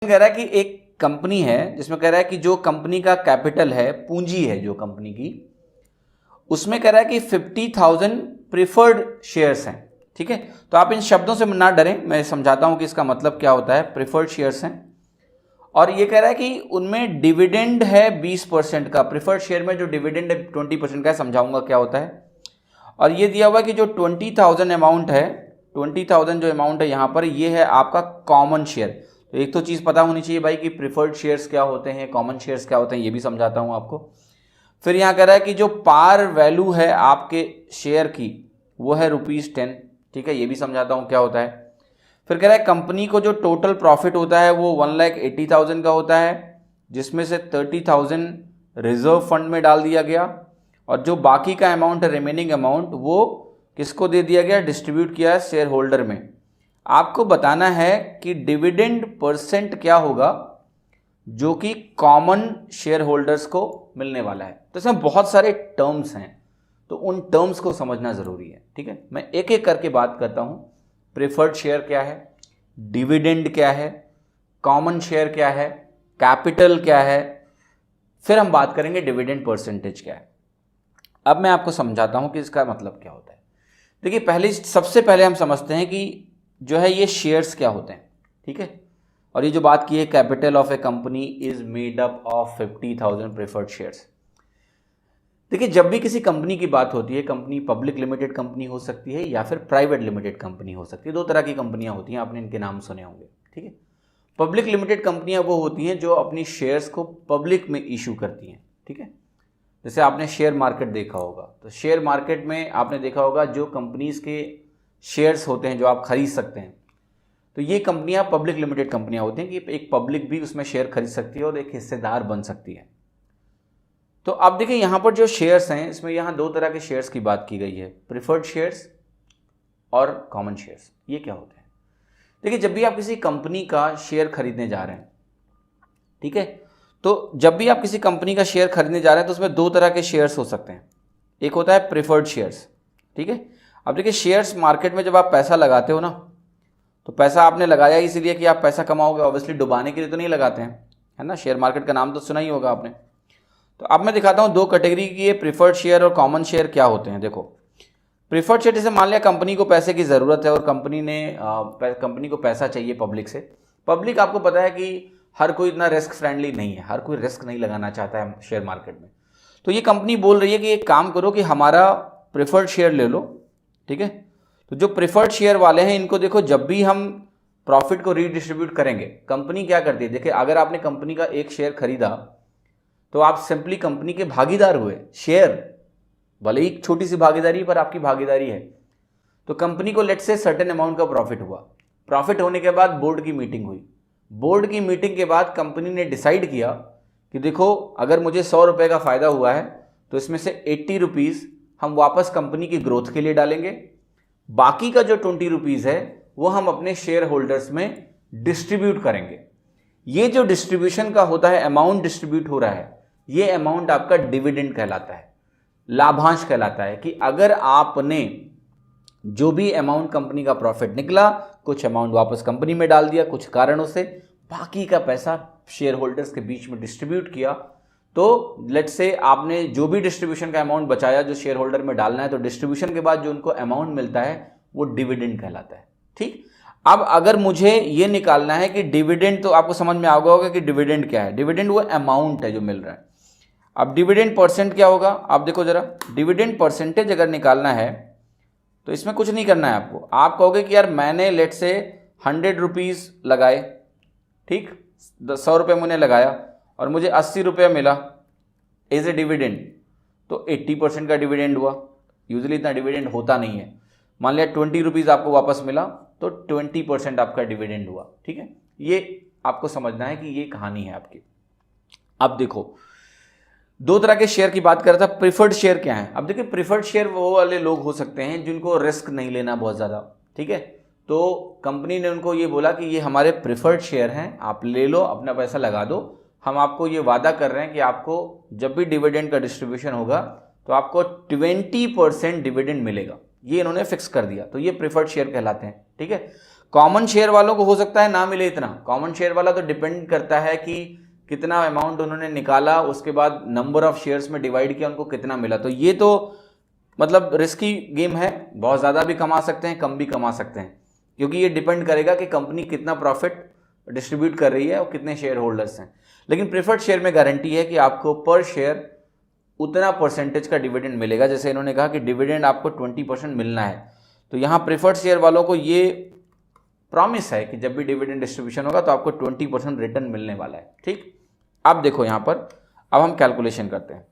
कह रहा है कि एक कंपनी है जिसमें कह रहा है कि जो कंपनी का कैपिटल है, पूंजी है जो कंपनी की, उसमें कह रहा है कि 50,000 प्रिफर्ड शेयर्स हैं। ठीक है, तो आप इन शब्दों से ना डरें, मैं समझाता हूं कि इसका मतलब क्या होता है। प्रिफर्ड शेयर्स हैं और ये कह रहा है कि उनमें डिविडेंड है 20% का। प्रिफर्ड शेयर में जो डिविडेंड 20% का है, समझाऊंगा क्या होता है। और ये दिया हुआ है कि जो 20,000 अमाउंट है, 20,000 जो अमाउंट है यहां पर, ये है आपका कॉमन शेयर। तो एक तो चीज पता होनी चाहिए भाई कि प्रिफर्ड शेयर्स क्या होते हैं, कॉमन शेयर्स क्या होते हैं, ये भी समझाता हूं आपको। फिर यहां कह रहा है कि जो पार वैल्यू है आपके शेयर की वो है ₹10। ठीक है, ये भी समझाता हूं क्या होता है। फिर कह रहा है कंपनी को जो टोटल प्रॉफिट होता है वो 1,80,000 का होता है, जिसमें से 30,000 रिजर्व फंड में डाल दिया गया और जो बाकी का अमाउंट है, रिमेनिंग अमाउंट, वो किसको दे दिया गया, डिस्ट्रीब्यूट किया है शेयर होल्डर में। आपको बताना है कि डिविडेंड परसेंट क्या होगा जो कि कॉमन शेयर होल्डर्स को मिलने वाला है। तो इसमें बहुत सारे टर्म्स हैं, तो उन टर्म्स को समझना जरूरी है। ठीक है, मैं एक एक करके बात करता हूं। प्रेफर्ड शेयर क्या है, डिविडेंड क्या है, कॉमन शेयर क्या है, कैपिटल क्या है, फिर हम बात करेंगे डिविडेंड परसेंटेज क्या है। अब मैं आपको समझाता हूं कि इसका मतलब क्या होता है। देखिए, सबसे पहले हम समझते हैं कि जो है ये शेयर्स क्या होते हैं। ठीक है, और ये जो बात की है, capital of A company is made up of 50,000 preferred shares. देखिए, जब भी किसी कंपनी की बात होती है, कंपनी पब्लिक लिमिटेड कंपनी हो सकती है या फिर प्राइवेट लिमिटेड कंपनी हो सकती है। दो तरह की कंपनियां होती हैं, आपने इनके नाम सुने होंगे। ठीक है, पब्लिक लिमिटेड कंपनियां वो होती हैं जो अपनी शेयर्स को पब्लिक में इशू करती हैं। ठीक है, जैसे आपने शेयर मार्केट देखा होगा, तो शेयर मार्केट में आपने देखा होगा जो कंपनीज के शेयर्स होते हैं जो आप खरीद सकते हैं, तो ये कंपनियां पब्लिक लिमिटेड कंपनियां होती हैं कि एक पब्लिक भी उसमें शेयर खरीद सकती है और एक हिस्सेदार बन सकती है। तो अब देखिए यहां पर जो शेयर्स हैं, इसमें यहां दो तरह के शेयर्स की बात की गई है, प्रिफर्ड शेयर्स और कॉमन शेयर्स। ये क्या होते हैं? देखिए, जब भी आप किसी कंपनी का शेयर खरीदने जा रहे हैं, ठीक है, तो जब भी आप किसी कंपनी का शेयर खरीदने जा रहे हैं तो उसमें दो तरह के शेयर्स हो सकते हैं। एक होता है प्रिफर्ड शेयर्स। ठीक है, अब देखिए शेयर्स मार्केट में जब आप पैसा लगाते हो ना, तो पैसा आपने लगाया इसीलिए कि आप पैसा कमाओगे, ऑब्वियसली डुबाने के लिए तो नहीं लगाते हैं, है ना। शेयर मार्केट का नाम तो सुना ही होगा आपने। तो अब मैं दिखाता हूं दो कैटेगरी की ये प्रिफर्ड शेयर और कॉमन शेयर क्या होते हैं। देखो, प्रिफर्ड शेयर जैसे मान लिया कंपनी को पैसे की जरूरत है और कंपनी को पैसा चाहिए पब्लिक से। पब्लिक, आपको पता है कि हर कोई इतना रिस्क फ्रेंडली नहीं है, हर कोई रिस्क नहीं लगाना चाहता है शेयर मार्केट में। तो ये कंपनी बोल रही है कि एक काम करो कि हमारा प्रिफर्ड शेयर ले लो। ठीक है, तो जो प्रिफर्ड शेयर वाले हैं इनको देखो, जब भी हम प्रॉफिट को रीडिस्ट्रीब्यूट करेंगे, कंपनी क्या करती है, देखिए अगर आपने कंपनी का एक शेयर खरीदा तो आप सिंपली कंपनी के भागीदार हुए। शेयर भले ही छोटी सी भागीदारी पर आपकी भागीदारी है। तो कंपनी को लेट से सर्टेन अमाउंट का प्रॉफिट हुआ। प्रॉफिट होने के बाद बोर्ड की मीटिंग हुई। बोर्ड की मीटिंग के बाद कंपनी ने डिसाइड किया कि देखो, अगर मुझे 100 रुपये का फायदा हुआ है तो इसमें से 80 रुपीज़ हम वापस कंपनी की ग्रोथ के लिए डालेंगे, बाकी का जो 20 रुपीज़ है वो हम अपने शेयर होल्डर्स में डिस्ट्रीब्यूट करेंगे। ये जो डिस्ट्रीब्यूशन का होता है, अमाउंट डिस्ट्रीब्यूट हो रहा है, ये अमाउंट आपका डिविडेंड कहलाता है, लाभांश कहलाता है। कि अगर आपने जो भी अमाउंट कंपनी का प्रॉफिट निकला, कुछ अमाउंट वापस कंपनी में डाल दिया कुछ कारणों से, बाकी का पैसा शेयर होल्डर्स के बीच में डिस्ट्रीब्यूट किया, तो लेट्स से आपने जो भी डिस्ट्रीब्यूशन का अमाउंट बचाया जो शेयर होल्डर में डालना है, तो डिस्ट्रीब्यूशन के बाद जो उनको अमाउंट मिलता है वो डिविडेंड कहलाता है। ठीक, अब अगर मुझे ये निकालना है कि डिविडेंड, तो आपको समझ में आ गया होगा कि डिविडेंड क्या है। डिविडेंड वो अमाउंट है जो मिल रहा है। अब डिविडेंड परसेंट क्या होगा, आप देखो जरा, डिविडेंड परसेंटेज अगर निकालना है तो इसमें कुछ नहीं करना है आपको। आप कहोगे कि यार मैंने लेट से 100 रुपीज़ लगाए, ठीक, 100 रुपये मैंने लगाया और मुझे 80 रुपये मिला एज ए डिविडेंड, तो 80% का डिविडेंड हुआ। यूजुअली इतना डिविडेंड होता नहीं है। मान लिया 20 रुपीज़ आपको वापस मिला तो 20% आपका डिविडेंड हुआ। ठीक है, ये आपको समझना है कि ये कहानी है आपकी। अब देखो, दो तरह के शेयर की बात कर रहा था। प्रिफर्ड शेयर क्या है? अब देखिए, प्रिफर्ड शेयर वो वाले लोग हो सकते हैं जिनको रिस्क नहीं लेना बहुत ज़्यादा। ठीक है, तो कंपनी ने उनको ये बोला कि ये हमारे प्रिफर्ड शेयर हैं, आप ले लो, अपना पैसा लगा दो, हम आपको ये वादा कर रहे हैं कि आपको जब भी डिविडेंड का डिस्ट्रीब्यूशन होगा तो आपको 20% डिविडेंड मिलेगा। ये इन्होंने फिक्स कर दिया, तो ये प्रिफर्ड शेयर कहलाते हैं। ठीक है, कॉमन शेयर वालों को हो सकता है ना मिले इतना। कॉमन शेयर वाला तो डिपेंड करता है कि कितना अमाउंट उन्होंने निकाला, उसके बाद नंबर ऑफ शेयर्स में डिवाइड किया, उनको कितना मिला। तो ये तो मतलब रिस्की गेम है, बहुत ज़्यादा भी कमा सकते हैं, कम भी कमा सकते हैं, क्योंकि ये डिपेंड करेगा कि कंपनी कितना प्रॉफिट डिस्ट्रीब्यूट कर रही है और कितने शेयर होल्डर्स हैं। लेकिन प्रेफर्ड शेयर में गारंटी है कि आपको पर शेयर उतना परसेंटेज का डिविडेंड मिलेगा। जैसे इन्होंने कहा कि डिविडेंड आपको 20% मिलना है, तो यहाँ प्रेफर्ड शेयर वालों को ये प्रॉमिस है कि जब भी डिविडेंड डिस्ट्रीब्यूशन होगा तो आपको 20% रिटर्न मिलने वाला है। ठीक, अब देखो यहाँ पर, अब हम कैलकुलेशन करते हैं।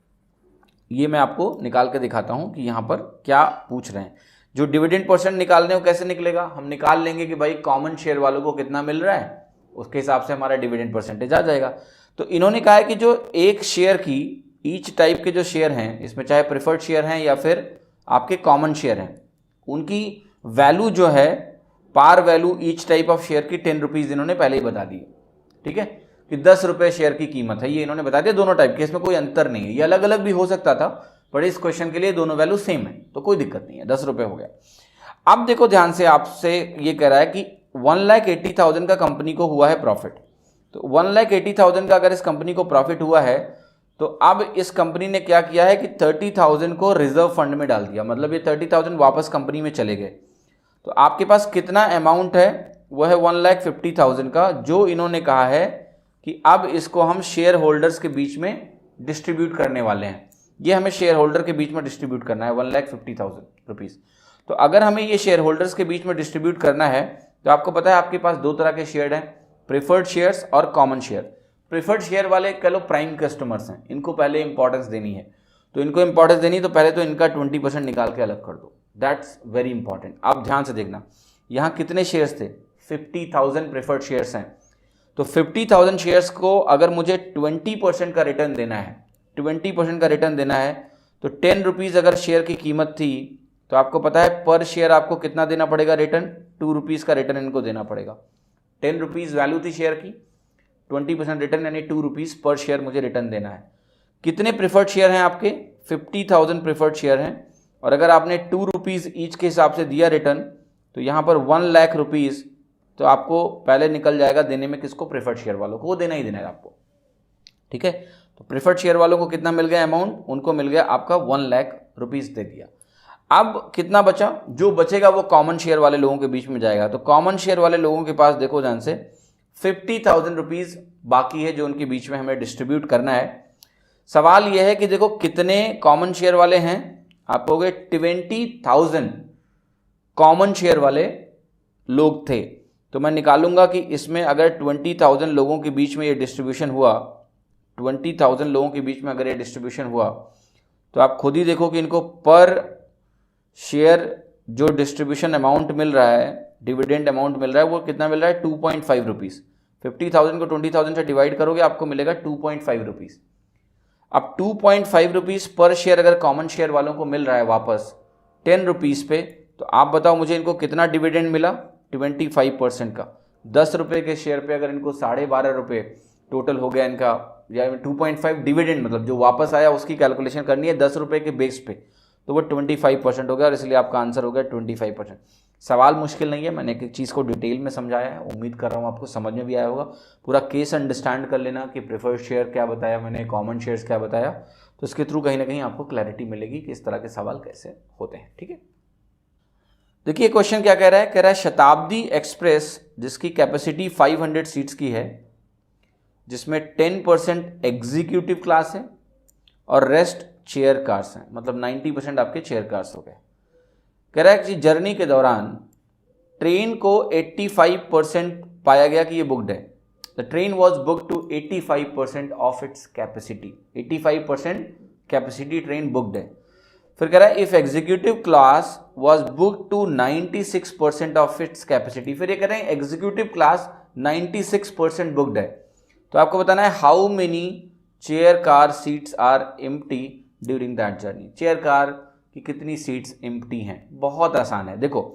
ये मैं आपको निकाल के दिखाता हूँ कि यहाँ पर क्या पूछ रहे हैं। जो डिविडेंड परसेंट निकालने हो कैसे निकलेगा, हम निकाल लेंगे कि भाई कॉमन शेयर वालों को कितना मिल रहा है, उसके हिसाब से हमारा डिविडेंड परसेंटेज आ जाएगा। तो इन्होंने कहा है कि जो एक शेयर की, ईच टाइप के जो शेयर हैं, इसमें चाहे प्रेफर्ड शेयर हैं या फिर आपके कॉमन शेयर हैं, उनकी वैल्यू जो है, per value each type of share की 10 रुपीज़ इन्होंने पहले ही बता दी। ठीक है, कि 10 रुपये शेयर की कीमत है, ये इन्होंने बता दिया। दोनों टाइप के, इसमें कोई अंतर नहीं है, ये अलग अलग भी हो सकता था, पर इस क्वेश्चन के लिए दोनों वैल्यू सेम है, तो कोई दिक्कत नहीं है, 10 रुपये हो गया। अब देखो ध्यान से, आपसे ये कह रहा है कि 1,80,000 का कंपनी को हुआ है प्रॉफिट। तो 1,80,000 का अगर इस कंपनी को प्रॉफिट हुआ है, तो अब इस कंपनी ने क्या किया है कि 30,000 को रिजर्व फंड में डाल दिया, मतलब ये 30,000 वापस कंपनी में चले गए। तो आपके पास कितना अमाउंट है, वो है 1,50,000 का, जो इन्होंने कहा है कि अब इसको हम शेयर होल्डर्स के बीच में डिस्ट्रीब्यूट करने वाले हैं। ये हमें शेयर होल्डर के बीच में डिस्ट्रीब्यूट करना है 1,50,000 रुपीज़। तो अगर हमें ये शेयर होल्डर्स के बीच में डिस्ट्रीब्यूट करना है, तो आपको पता है आपके पास दो तरह के शेयर हैं, प्रेफर्ड शेयर्स और कॉमन शेयर। प्रेफर्ड शेयर वाले कह लो प्राइम कस्टमर्स हैं, इनको पहले इंपॉर्टेंस देनी है। तो इनको इंपॉर्टेंस देनी, तो पहले तो इनका 20% निकाल के अलग कर दो, दैट्स वेरी इंपॉर्टेंट। आप ध्यान से देखना, यहाँ कितने शेयर्स थे, 50,000 प्रेफर्ड शेयर्स हैं। तो 50,000 शेयर्स को अगर मुझे 20% का रिटर्न देना है, 20% का रिटर्न देना है, तो 10 रुपीज़ अगर शेयर की कीमत थी, तो आपको पता है पर शेयर आपको कितना देना पड़ेगा रिटर्न, 2 रुपीज़ का रिटर्न इनको देना पड़ेगा। 10 रुपीज़ वैल्यू थी शेयर की, 20% रिटर्न यानी 2 रुपीज़ पर शेयर मुझे रिटर्न देना है। कितने प्रेफर्ड शेयर हैं आपके, 50,000 प्रेफर्ड शेयर हैं, और अगर आपने 2 रुपीज़ ईच के हिसाब से दिया रिटर्न, तो यहाँ पर 1,00,000 रुपीज़ तो आपको पहले निकल जाएगा देने में, किसको, प्रेफर्ड शेयर वालों को, वो देना ही देना है आपको। ठीक है, तो प्रेफर्ड शेयर वालों को कितना मिल गया अमाउंट, उनको मिल गया आपका 1,00,000 रुपीज़ दे दिया। अब कितना बचा, जो बचेगा वो कॉमन शेयर वाले लोगों के बीच में जाएगा। तो कॉमन शेयर वाले लोगों के पास देखो ध्यान से 50,000 रुपीज़ बाकी है, जो उनके बीच में हमें डिस्ट्रीब्यूट करना है। सवाल यह है कि देखो कितने कॉमन शेयर वाले हैं, आप कहोगे 20,000 कॉमन शेयर वाले लोग थे। तो मैं निकालूंगा कि इसमें अगर 20,000 लोगों के बीच में ये डिस्ट्रीब्यूशन हुआ, 20,000 लोगों के बीच में अगर ये डिस्ट्रीब्यूशन हुआ, तो आप खुद ही देखो कि इनको पर शेयर जो डिस्ट्रीब्यूशन अमाउंट मिल रहा है, डिविडेंड अमाउंट मिल रहा है, वो कितना मिल रहा है, 2.5 रुपीज़। 50,000 को 20,000 से डिवाइड करोगे, आपको मिलेगा 2.5 रुपीज़। अब 2.5 रुपीज़ पर शेयर अगर कॉमन शेयर वालों को मिल रहा है वापस 10 रुपीज़ पे, तो आप बताओ मुझे इनको कितना डिविडेंड मिला, 25% का। 10 रुपये के शेयर पे अगर इनको 12.5 रुपये टोटल हो गया इनका, या 2.5 डिविडेंड मतलब जो वापस आया उसकी कैलकुलेशन करनी है 10 रुपये के बेस पे, तो वो 25% हो गया, और इसलिए आपका आंसर हो गया 25%। सवाल मुश्किल नहीं है, मैंने एक एक चीज़ को डिटेल में समझाया है, उम्मीद कर रहा हूँ आपको समझ में भी आया होगा। पूरा केस अंडरस्टैंड कर लेना कि प्रेफर्ड शेयर क्या बताया मैंने, कॉमन शेयर्स क्या बताया, तो इसके थ्रू कहीं ना कहीं आपको क्लैरिटी मिलेगी कि इस तरह के सवाल कैसे होते हैं। ठीक है, देखिए क्वेश्चन क्या कह रहा है, कह रहा है शताब्दी एक्सप्रेस जिसकी कैपेसिटी 500 सीट्स की है, जिसमें 10% एग्जीक्यूटिव क्लास है और रेस्ट चेयर कार्स हैं, मतलब 90% आपके चेयर कार्स हो गए। कह रहा है कि जर्नी के दौरान ट्रेन को 85% पाया गया कि ये बुक्ड है। The train was booked to 85% of its capacity, 85% capacity train booked है। फिर कह रहा है if executive class was booked to 96% of its capacity, फिर ये कह रहे हैं एग्जीक्यूटिव क्लास 96% बुक्ड है। तो आपको बताना है how many chair car seats are empty during that journey, chair car की कितनी सीट्स एम्प्टी हैं। बहुत आसान है, देखो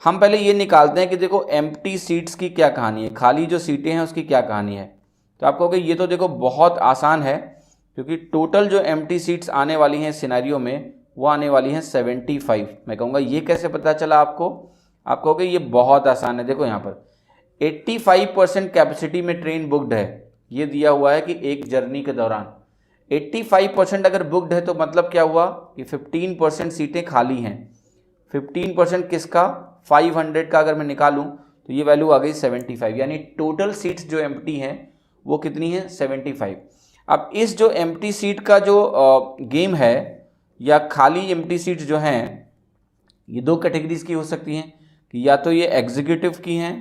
हम पहले ये निकालते हैं कि देखो एम्प्टी सीट्स की क्या कहानी है, खाली जो सीटें हैं उसकी क्या कहानी है। तो आप कहोगे ये तो देखो बहुत आसान है, क्योंकि टोटल जो एम्प्टी सीट्स आने वाली हैं सिनेरियो में वो आने वाली हैं 75। मैं कहूँगा ये कैसे पता चला आपको, आप कहोगे ये बहुत आसान है। देखो यहाँ पर 85% कैपेसिटी में ट्रेन बुकड है, ये दिया हुआ है कि एक जर्नी के दौरान 85% अगर बुकड है तो मतलब क्या हुआ कि 15% सीटें खाली हैं। 15% किसका, 500 का अगर मैं निकालूं तो ये वैल्यू आ गई 75, यानी टोटल सीट्स जो एम्प्टी हैं वो कितनी है, 75। अब इस जो एम्प्टी सीट का जो गेम है या खाली एम्प्टी सीट्स जो हैं ये दो कैटेगरीज की हो सकती हैं कि या तो ये एग्जीक्यूटिव की हैं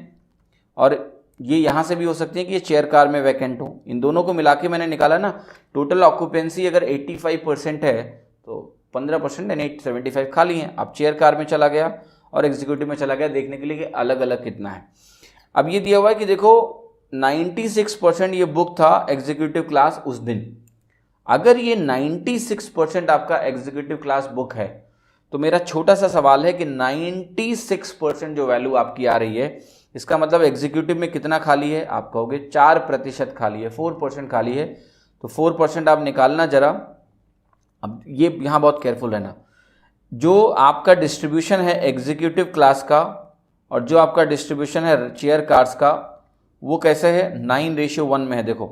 और ये यहाँ से भी हो सकती है कि ये चेयर कार में वैकेंट हो। इन दोनों को मिला के मैंने निकाला ना, टोटल ऑक्यूपेंसी अगर 85% है तो 15% यानी 75 खाली हैं। अब चेयर कार में चला गया और एग्जीक्यूटिव में चला गया देखने के लिए कि अलग अलग कितना है। अब ये दिया हुआ है कि देखो 96% ये बुक था एग्जीक्यूटिव क्लास उस दिन। अगर ये 96% आपका एग्जीक्यूटिव क्लास बुक है तो मेरा छोटा सा सवाल है कि 96% जो वैल्यू आपकी आ रही है इसका मतलब एग्जीक्यूटिव में कितना खाली है, आप कहोगे 4% खाली है, 4% खाली है। तो 4% आप निकालना जरा। अब ये यहाँ बहुत केयरफुल रहना, जो आपका डिस्ट्रीब्यूशन है एग्जीक्यूटिव क्लास का और जो आपका डिस्ट्रीब्यूशन है चेयर कार्स का वो कैसे है, 9:1 में है। देखो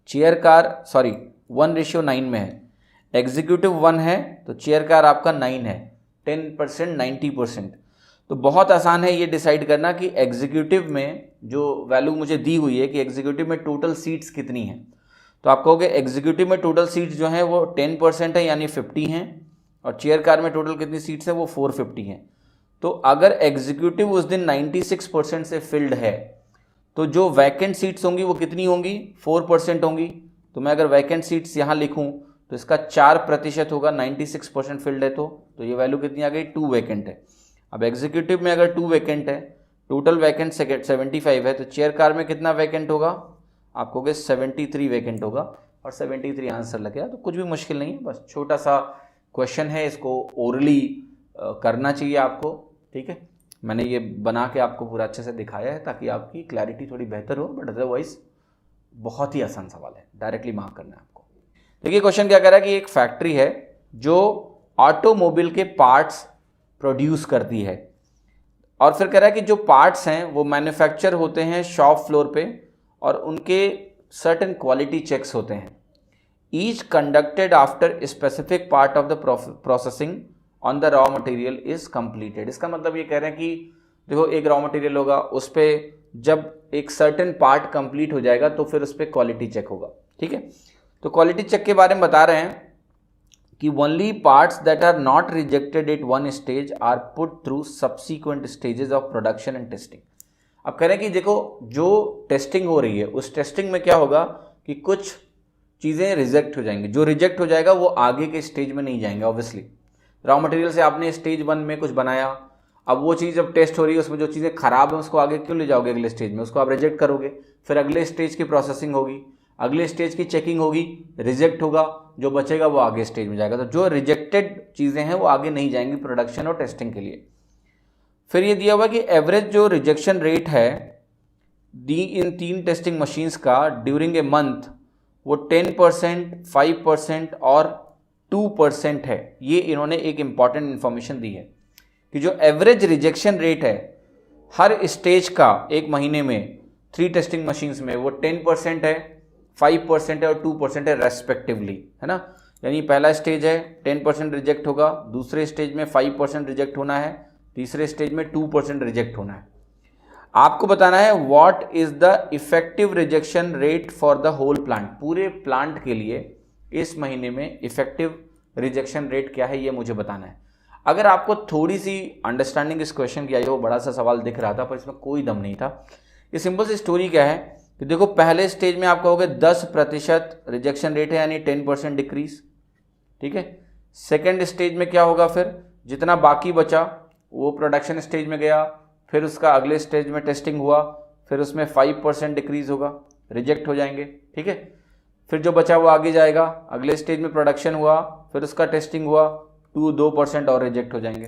चेयर कार 1:9 में है, एग्जीक्यूटिव 1 है तो चेयर कार आपका 9 है, 10% 90%। तो बहुत आसान है ये डिसाइड करना कि एग्जीक्यूटिव में जो वैल्यू मुझे दी हुई है कि एग्जीक्यूटिव में टोटल सीट्स कितनी हैं, तो आप कहोगे एग्जीक्यूटिव में टोटल सीट्स जो हैं वो 10% है यानी 50 हैं और चेयर कार में टोटल कितनी सीट्स हैं वो 450 हैं। तो अगर एग्जीक्यूटिव उस दिन 96% से फिल्ड है तो जो वैकेंट सीट्स होंगी वो कितनी होंगी, 4% होंगी। तो मैं अगर वैकेंट सीट्स यहाँ लिखूँ तो इसका 4% होगा, 96% फिल्ड है तो ये वैल्यू कितनी आ गई, 2 वैकेंट है। अब एग्जीक्यूटिव में अगर 2 वैकेंट है, टोटल वैकेंट 75 है, तो चेयर कार में कितना वैकेंट होगा, आप कहोगे 73 वैकेंट होगा और 73 आंसर लग गया। तो कुछ भी मुश्किल नहीं है, बस छोटा सा क्वेश्चन है, इसको ओरली करना चाहिए आपको। ठीक है, मैंने ये बना के आपको पूरा अच्छे से दिखाया है ताकि आपकी क्लैरिटी थोड़ी बेहतर हो, बट अदरवाइज बहुत ही आसान सवाल है, डायरेक्टली मार्क करना है आपको। देखिए क्वेश्चन क्या कह रहा है कि एक फैक्ट्री है जो ऑटोमोबाइल के पार्ट्स प्रोड्यूस करती है और फिर कह रहा है कि जो पार्ट्स हैं वो मैन्युफैक्चर होते हैं शॉप फ्लोर पे और उनके सर्टेन क्वालिटी चेक्स होते हैं। Each conducted after specific part of the processing on the raw material is completed. इसका मतलब ये कह रहे हैं कि देखो एक रॉ मटेरियल होगा, उस पर जब एक सर्टेन पार्ट कंप्लीट हो जाएगा तो फिर उस पर क्वालिटी चेक होगा। ठीक है, तो क्वालिटी चेक के बारे में बता रहे हैं कि only parts that are not rejected at one stage are put through subsequent stages of production and testing। अब कह रहे हैं कि देखो जो टेस्टिंग हो रही है उस टेस्टिंग में क्या होगा कि कुछ चीज़ें रिजेक्ट हो जाएंगी, जो रिजेक्ट हो जाएगा वो आगे के स्टेज में नहीं जाएंगे। ऑब्वियसली रॉ मटेरियल से आपने स्टेज 1 में कुछ बनाया, अब वो चीज़ जब टेस्ट हो रही है उसमें जो चीज़ें खराब हैं उसको आगे क्यों ले जाओगे अगले स्टेज में, उसको आप रिजेक्ट करोगे, फिर अगले स्टेज की प्रोसेसिंग होगी, अगले स्टेज की चेकिंग होगी, रिजेक्ट होगा, जो बचेगा वो आगे स्टेज में जाएगा। तो जो रिजेक्टेड चीज़ें हैं वो आगे नहीं जाएंगी प्रोडक्शन और टेस्टिंग के लिए। फिर ये दिया हुआ कि एवरेज जो रिजेक्शन रेट है दी इन 3 टेस्टिंग मशीन्स का ड्यूरिंग ए मंथ वो 10%, 5% और 2% है। ये इन्होंने एक इंपॉर्टेंट इंफॉर्मेशन दी है कि जो एवरेज रिजेक्शन रेट है हर स्टेज का एक महीने में 3 टेस्टिंग मशीन्स में वो 10% है, 5% है और 2% है रेस्पेक्टिवली, है ना। यानी पहला स्टेज है 10% रिजेक्ट होगा, दूसरे स्टेज में 5% रिजेक्ट होना है, तीसरे स्टेज में 2% रिजेक्ट होना है। आपको बताना है what is the effective rejection rate for the whole plant. पूरे प्लांट के लिए इस महीने में इफेक्टिव रिजेक्शन रेट क्या है ये मुझे बताना है। अगर आपको थोड़ी सी अंडरस्टैंडिंग इस क्वेश्चन की आई हो, बड़ा सा सवाल दिख रहा था पर इसमें कोई दम नहीं था। ये सिंपल सी स्टोरी क्या है कि देखो पहले स्टेज में आप कहोगे 10% रिजेक्शन रेट है यानी 10% डिक्रीज। ठीक है, सेकेंड स्टेज में क्या होगा, फिर जितना बाकी बचा वो प्रोडक्शन स्टेज में गया, फिर उसका अगले स्टेज में टेस्टिंग हुआ, फिर उसमें 5% डिक्रीज होगा, रिजेक्ट हो जाएंगे। ठीक है, फिर जो बचा वो आगे जाएगा, अगले स्टेज में प्रोडक्शन हुआ, फिर उसका टेस्टिंग हुआ, 2% और रिजेक्ट हो जाएंगे।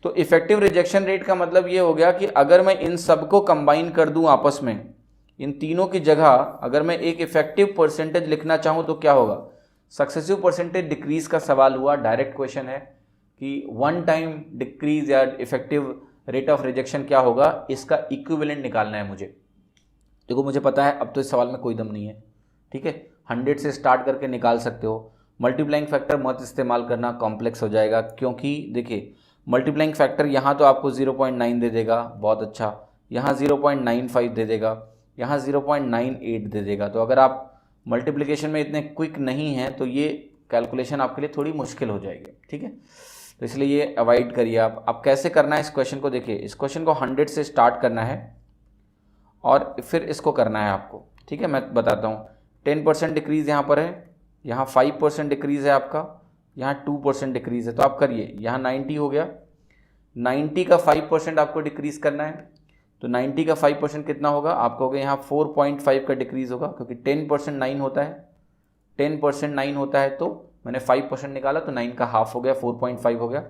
तो इफेक्टिव रिजेक्शन रेट का मतलब ये हो गया कि अगर मैं इन सबको कंबाइन कर दूं आपस में, इन तीनों की जगह अगर मैं एक इफेक्टिव परसेंटेज लिखना चाहूं तो क्या होगा, सक्सेसिव परसेंटेज डिक्रीज का सवाल हुआ। डायरेक्ट क्वेश्चन है कि वन टाइम डिक्रीज या इफेक्टिव रेट ऑफ रिजेक्शन क्या होगा, इसका इक्विवेलेंट निकालना है मुझे। देखो मुझे पता है अब तो इस सवाल में कोई दम नहीं है, ठीक है, 100 से स्टार्ट करके निकाल सकते हो। मल्टीप्लाइंग फैक्टर मत इस्तेमाल करना, कॉम्प्लेक्स हो जाएगा, क्योंकि देखिए मल्टीप्लाइंग फैक्टर यहाँ तो आपको 0.9 दे देगा, बहुत अच्छा, यहाँ 0.95 दे देगा, यहाँ 0.98 दे देगा। तो अगर आप मल्टीप्लिकेशन में इतने क्विक नहीं हैं तो ये कैलकुलेशन आपके लिए थोड़ी मुश्किल हो जाएगी, ठीक है, तो इसलिए ये अवॉइड करिए आप। अब कैसे करना है इस क्वेश्चन को, देखिए इस क्वेश्चन को 100 से स्टार्ट करना है और फिर इसको करना है आपको, ठीक है। मैं बताता हूँ, 10% डिक्रीज़ यहाँ पर है, यहाँ 5% डिक्रीज़ है आपका, यहाँ 2% डिक्रीज़ है, तो आप करिए, यहाँ 90 हो गया, 90 का 5% आपको डिक्रीज़ करना है, तो 90 का 5% कितना होगा, आपको होगा यहाँ 4.5 का डिक्रीज़ होगा, क्योंकि 10% 9 होता है, 10% 9 होता है, तो मैंने 5% निकाला तो 9 का हाफ हो गया, 4.5 हो गया,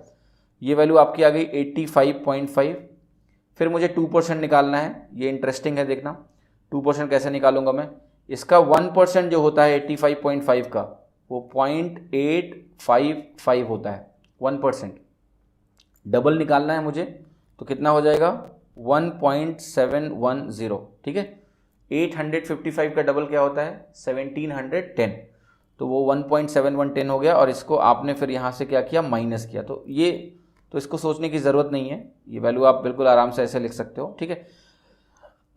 ये वैल्यू आपकी आ गई 85.5। फिर मुझे 2% निकालना है, ये इंटरेस्टिंग है देखना, 2% कैसे निकालूंगा मैं, इसका 1% जो होता है 85.5 का वो 0.855 होता है, 1% डबल निकालना है मुझे, तो कितना हो जाएगा 1.710, ठीक है। 855 का डबल क्या होता है 1710, तो वो 1.7110 हो गया, और इसको आपने फिर यहाँ से क्या किया, माइनस किया, तो ये तो इसको सोचने की ज़रूरत नहीं है, ये वैल्यू आप बिल्कुल आराम से ऐसे लिख सकते हो, ठीक है।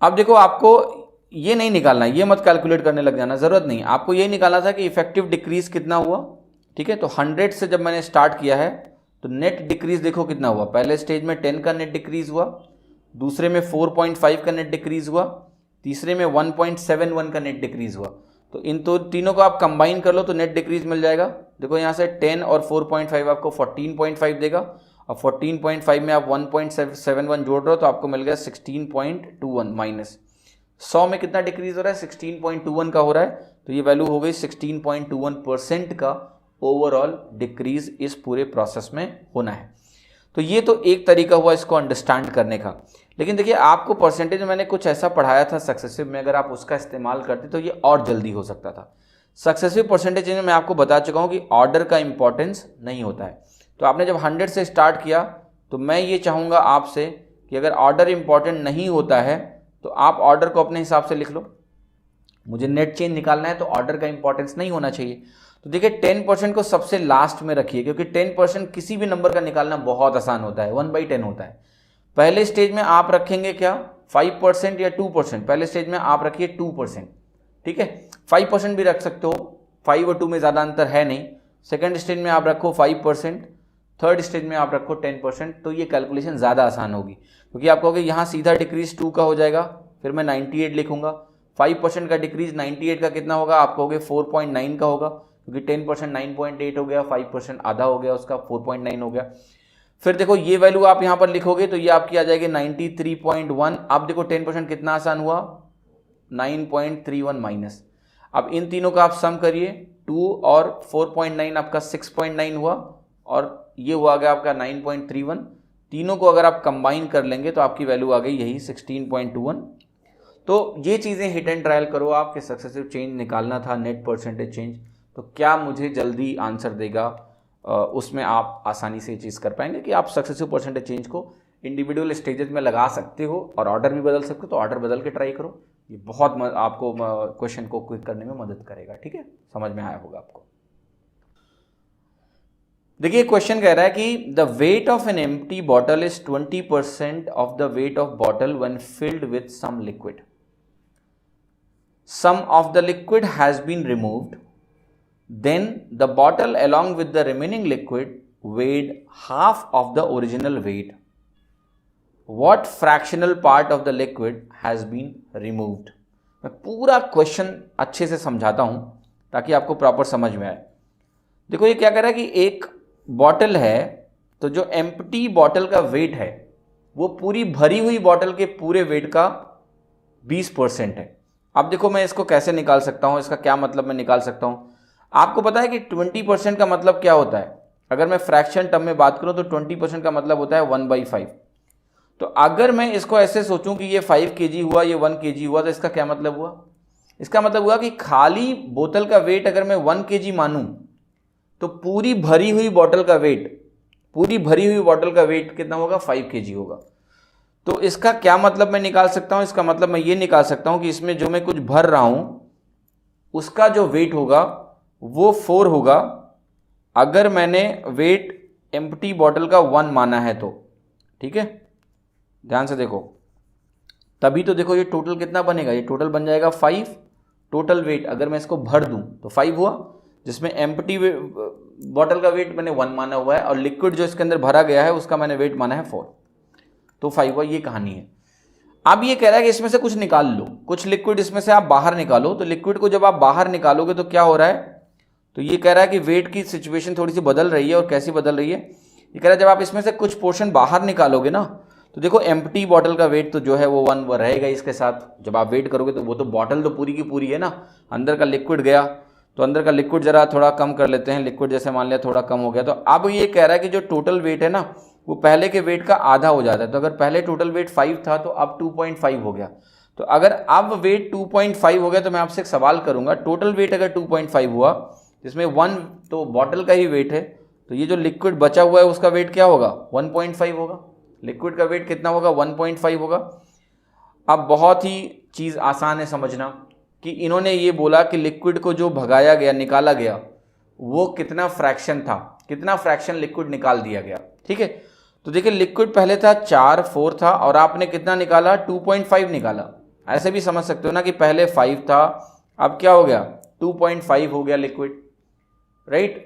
अब देखो आपको ये नहीं निकालना है, ये मत कैलकुलेट करने लग जाना, ज़रूरत नहीं, आपको ये निकालना था कि इफेक्टिव डिक्रीज कितना हुआ, ठीक है। तो 100 से जब मैंने स्टार्ट किया है तो नेट डिक्रीज देखो कितना हुआ, पहले स्टेज में 10 का नेट डिक्रीज हुआ, दूसरे में 4.5 का नेट डिक्रीज हुआ, तीसरे में 1.71 का नेट डिक्रीज हुआ। तो इन तो तीनों को आप कंबाइन कर लो तो नेट डिक्रीज मिल जाएगा। देखो यहाँ से 10 और 4.5 आपको 14.5 देगा, और 14.5 में आप 1.71 जोड़ रहे हो तो आपको मिल गया 16.21 माइनस 100 में कितना डिक्रीज हो रहा है, 16.21 का हो रहा है, तो ये वैल्यू हो गई 16.21% का ओवरऑल डिक्रीज इस पूरे प्रोसेस में होना है। तो ये तो एक तरीका हुआ इसको अंडरस्टैंड करने का। लेकिन देखिए आपको परसेंटेज में मैंने कुछ ऐसा पढ़ाया था सक्सेसिव में, अगर आप उसका इस्तेमाल करते तो ये और जल्दी हो सकता था। सक्सेसिव परसेंटेज में मैं आपको बता चुका हूँ कि ऑर्डर का इंपॉर्टेंस नहीं होता है। तो आपने जब 100 से स्टार्ट किया तो मैं ये चाहूँगा आपसे कि अगर ऑर्डर इंपॉर्टेंट नहीं होता है तो आप ऑर्डर को अपने हिसाब से लिख लो। मुझे नेट चेंज निकालना है तो ऑर्डर का इंपॉर्टेंस नहीं होना चाहिए। तो देखिए 10% को सबसे लास्ट में रखिए, क्योंकि 10% किसी भी नंबर का निकालना बहुत आसान होता है, 1/10 होता है। पहले स्टेज में आप रखेंगे क्या 5% या 2%, पहले स्टेज में आप रखिए 2%, ठीक है। 5% भी रख सकते हो, 5 और 2 में ज़्यादा अंतर है नहीं। सेकेंड स्टेज में आप रखो 5%, थर्ड स्टेज में आप रखो 10%, तो ये कैलकुलेशन ज़्यादा आसान होगी, क्योंकि आप कहोगे यहाँ सीधा डिक्रीज 2 का हो जाएगा, फिर मैं 98 लिखूंगा, 5% का डिक्रीज 98 का कितना होगा, आप कहोगे 4.9 का होगा, क्योंकि 10% 9.8 हो गया, 5% आधा हो गया उसका 4.9 हो गया। फिर देखो ये वैल्यू आप यहाँ पर लिखोगे तो ये आपकी आ जाएगी 93.1। अब देखो 10% कितना आसान हुआ, 9.31 माइनस। अब इन तीनों का आप सम करिए, 2 और 4.9 आपका 6.9 हुआ, और ये हुआ गया आपका 9.31। तीनों को अगर आप कंबाइन कर लेंगे तो आपकी वैल्यू आ गई यही 16.21। तो ये चीज़ें हिट एंड ट्रायल करो आप कि सक्सेसिव चेंज निकालना था, नेट परसेंटेज चेंज, तो क्या मुझे जल्दी आंसर देगा, उसमें आप आसानी से ये चीज़ कर पाएंगे कि आप सक्सेसिव परसेंटेज चेंज को इंडिविजुअल स्टेजेस में लगा सकते हो और ऑर्डर भी बदल सकते हो। तो ऑर्डर बदल के ट्राई करो, ये बहुत आपको क्वेश्चन को क्विक करने में मदद करेगा, ठीक है। समझ में आया होगा आपको। देखिए क्वेश्चन कह रहा है कि the weight of an empty bottle is 20% of the weight of bottle when filled with some liquid. Some of the liquid has been removed, then the bottle along with the remaining liquid weighed half of the original weight. What fractional part of the liquid has been removed? मैं पूरा question अच्छे से समझाता हूं ताकि आपको proper समझ में आए। देखो ये क्या कह रहा है कि एक बॉटल है, तो जो एम्प्टी बॉटल का वेट है वो पूरी भरी हुई बॉटल के पूरे वेट का 20% है। अब देखो मैं इसको कैसे निकाल सकता हूं, इसका क्या मतलब मैं निकाल सकता हूं। आपको पता है कि 20% का मतलब क्या होता है, अगर मैं फ्रैक्शन टर्म में बात करूं तो 20% का मतलब होता है 1/5। तो अगर मैं इसको ऐसे सोचूं कि ये 5 kg हुआ, ये 1 kg हुआ, तो इसका क्या मतलब हुआ, इसका मतलब हुआ कि खाली बोतल का वेट अगर मैं 1 kg मानूं तो पूरी भरी हुई बॉटल का वेट, पूरी भरी हुई बॉटल का वेट कितना होगा, 5 kg होगा। तो इसका क्या मतलब मैं निकाल सकता हूं? इसका मतलब मैं ये निकाल सकता हूं कि इसमें जो मैं कुछ भर रहा हूं उसका जो वेट होगा वो 4 होगा, अगर मैंने वेट एम्प्टी बॉटल का 1 माना है तो। ठीक है, ध्यान से देखो, तभी तो देखो ये टोटल कितना बनेगा, ये टोटल बन जाएगा 5। टोटल वेट अगर मैं इसको भर दूं तो 5 हुआ, जिसमें एम्प्टी बॉटल का वेट मैंने 1 माना हुआ है और लिक्विड जो इसके अंदर भरा गया है उसका मैंने वेट माना है 4, तो 5 हुआ। ये कहानी है। अब ये कह रहा है कि इसमें से कुछ निकाल लो, कुछ लिक्विड इसमें से आप बाहर निकालो। तो लिक्विड को जब आप बाहर निकालोगे तो क्या हो रहा है? तो ये कह रहा है कि वेट की सिचुएशन थोड़ी सी बदल रही है। और कैसी बदल रही है? ये कह रहा है जब आप इसमें से कुछ पोर्शन बाहर निकालोगे ना, तो देखो एम्प्टी बॉटल का वेट तो जो है वो 1 रहेगा इसके साथ। जब आप वेट करोगे तो वो तो बॉटल तो पूरी की पूरी है ना, अंदर का लिक्विड गया तो अंदर का लिक्विड जरा थोड़ा कम कर लेते हैं। लिक्विड जैसे मान लिया थोड़ा कम हो गया, तो अब ये कह रहा है कि जो टोटल वेट है ना वो पहले के वेट का आधा हो जाता है। तो अगर पहले टोटल वेट 5 था तो अब 2.5 हो गया। तो अगर अब वेट 2.5 हो गया तो मैं आपसे एक सवाल करूंगा, टोटल वेट अगर 2.5 हुआ जिसमें 1 तो बॉटल का ही वेट है, तो ये जो लिक्विड बचा हुआ है उसका वेट क्या होगा? 1.5 होगा। लिक्विड का वेट कितना होगा? 1.5 होगा। अब बहुत ही चीज़ आसान है समझना कि इन्होंने ये बोला कि लिक्विड को जो भगाया गया, निकाला गया, वो कितना फ्रैक्शन था, कितना फ्रैक्शन लिक्विड निकाल दिया गया। ठीक है, तो देखिए लिक्विड पहले था 4 था और आपने कितना निकाला? 2.5 निकाला। ऐसे भी समझ सकते हो ना कि पहले 5 था, अब क्या हो गया? 2.5 हो गया लिक्विड, राइट?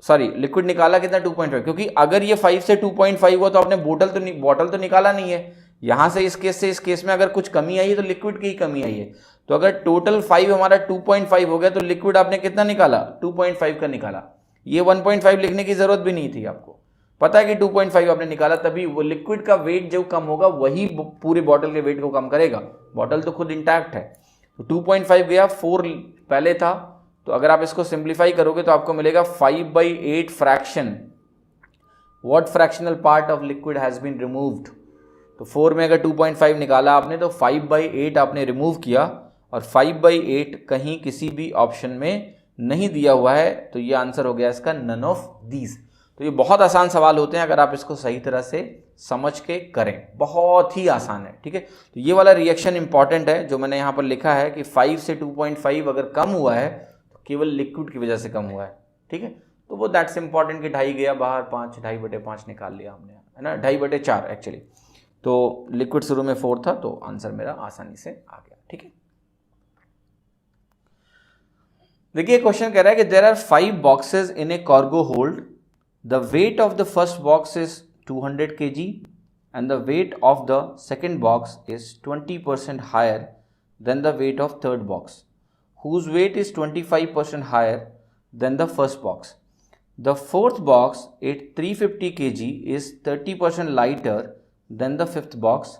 सॉरी, लिक्विड निकाला कितना? 2.5, क्योंकि अगर ये 5 से 2.5 हुआ तो आपने बॉटल तो निकाला नहीं है। यहां से इस केस में अगर कुछ कमी आई है तो लिक्विड की ही कमी आई है। तो अगर टोटल 5 हमारा 2.5 हो गया तो लिक्विड आपने कितना निकाला? 2.5 का निकाला। ये 1.5 लिखने की जरूरत भी नहीं थी, आपको पता है कि 2.5 आपने निकाला, तभी वो लिक्विड का वेट जो कम होगा वही पूरे बॉटल के वेट को कम करेगा। बॉटल तो खुद इंटैक्ट है। तो 2.5 गया, 4 पहले था, तो अगर आप इसको सिंप्लीफाई करोगे तो आपको मिलेगा 5/8 fraction. What fractional part of liquid has been removed? तो 4 में अगर 2.5 निकाला आपने तो 5/8 आपने रिमूव किया, और 5/8 कहीं किसी भी ऑप्शन में नहीं दिया हुआ है, तो ये आंसर हो गया इसका नन ऑफ दीज। तो ये बहुत आसान सवाल होते हैं अगर आप इसको सही तरह से समझ के करें, बहुत ही आसान है। ठीक है, तो ये वाला रिएक्शन इंपॉर्टेंट है जो मैंने यहाँ पर लिखा है कि 5 से 2.5 अगर कम हुआ है तो केवल लिक्विड की वजह से कम हुआ है। ठीक है, तो वो दैट्स इंपॉर्टेंट कि 2.5 गया बाहर, 5 2.5/5 निकाल लिया हमने, है ना, 2.5/4 एक्चुअली। तो लिक्विड शुरू में 4 था, तो आंसर मेरा आसानी से आ गया। ठीक है, देखिए क्वेश्चन कह रहा है कि there are 5 boxes in a cargo hold, the weight of the first box is 200 kg and the weight of the second box is 20% higher than the weight of third box, whose weight is 25% higher than the first box. The fourth box at 350 kg is 30% lighter than the fifth box.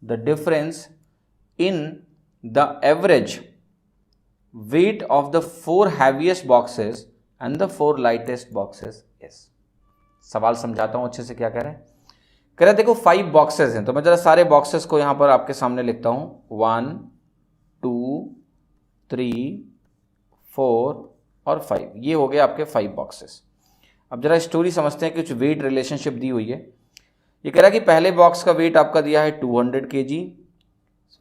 The difference in the average weight of the 4 heaviest boxes and the 4 lightest boxes is. सवाल समझाता हूं अच्छे से क्या कह रहे हैं। कह रहे देखो 5 बॉक्सेस हैं, तो मैं जरा सारे बॉक्सेस को यहां पर आपके सामने लिखता हूं। 1 2 3 4 और 5, ये हो गए आपके 5 बॉक्सेस। अब जरा स्टोरी समझते हैं कि कुछ वेट रिलेशनशिप दी हुई है। ये कह रहा है कि पहले बॉक्स का वेट आपका दिया है 200 kg,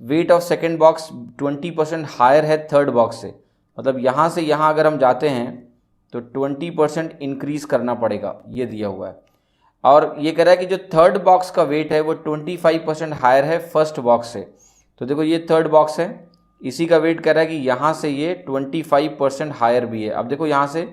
weight of second box 20% higher है थर्ड बॉक्स से, मतलब यहां से यहां अगर हम जाते हैं तो 20% इंक्रीज करना पड़ेगा, ये दिया हुआ है। और ये कह रहा है कि जो थर्ड बॉक्स का वेट है वो 25% हायर है फर्स्ट बॉक्स से। तो देखो ये थर्ड बॉक्स है, इसी का वेट कह रहा है कि यहाँ से ये 25% हायर भी है। अब देखो यहाँ से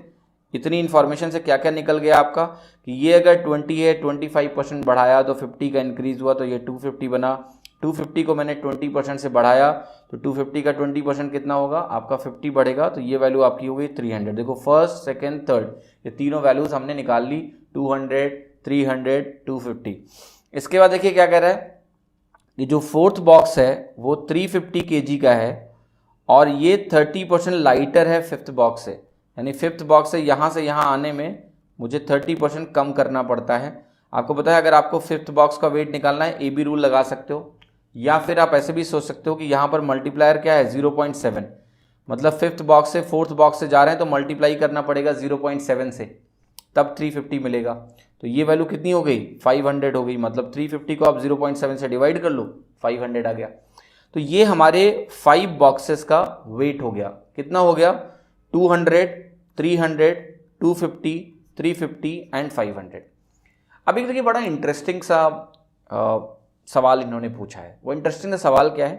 इतनी इन्फॉर्मेशन से क्या क्या निकल गया आपका कि ये अगर 20 है, 25% बढ़ाया तो 50 का इंक्रीज हुआ तो ये 250 बना। 250 को मैंने 20% से बढ़ाया तो 250 का 20% कितना होगा आपका 50 बढ़ेगा, तो ये वैल्यू आपकी हो गई 300। देखो फर्स्ट सेकेंड थर्ड ये तीनों वैल्यूज हमने निकाल ली, 200 300 250। इसके बाद देखिए क्या कह रहा है कि जो फोर्थ बॉक्स है वो 350 kg का है और ये 30% लाइटर है फिफ्थ बॉक्स से, यानी फिफ्थ बॉक्स से यहाँ आने में मुझे 30% कम करना पड़ता है। आपको पता है अगर आपको फिफ्थ बॉक्स का वेट निकालना है AB रूल लगा सकते हो, या फिर आप ऐसे भी सोच सकते हो कि यहाँ पर मल्टीप्लायर क्या है 0.7, मतलब फिफ्थ बॉक्स से फोर्थ बॉक्स से जा रहे हैं तो मल्टीप्लाई करना पड़ेगा 0.7 से, तब 350 मिलेगा। तो ये वैल्यू कितनी हो गई 500 हो गई, मतलब 350 को आप 0.7 से डिवाइड कर लो 500 आ गया। तो ये हमारे 5 बॉक्सेस का वेट हो गया, कितना हो गया 200, 300, 250, 350 एंड 500। अब एक देखिए बड़ा इंटरेस्टिंग सा सवाल इन्होंने पूछा है। वो इंटरेस्टिंग सवाल क्या है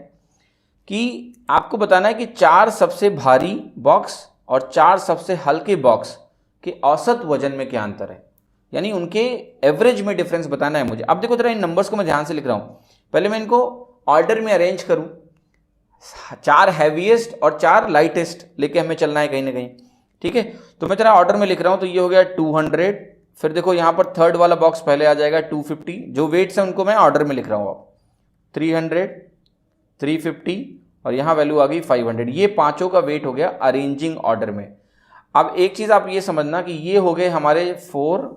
कि आपको बताना है कि 4 सबसे भारी बॉक्स और 4 सबसे हल्के बॉक्स के औसत वजन में क्या अंतर है, यानी उनके एवरेज में डिफरेंस बताना है मुझे। अब देखो जरा इन नंबर्स को मैं ध्यान से लिख रहा हूं, पहले मैं इनको ऑर्डर में अरेंज करूं, 4 हैवीएस्ट और 4 लाइटेस्ट लेके हमें चलना है कहीं ना कहीं, ठीक है। तो मैं जरा ऑर्डर में लिख रहा हूं, तो ये हो गया 200, फिर देखो यहां पर थर्ड वाला बॉक्स पहले आ जाएगा 250, जो वेट्स है उनको मैं ऑर्डर में लिख रहा हूं अब 300, 350 और यहां वैल्यू आ गई 500। ये पांचों का वेट हो गया अरेंजिंग ऑर्डर में। अब एक चीज आप ये समझना कि ये हो गए हमारे 4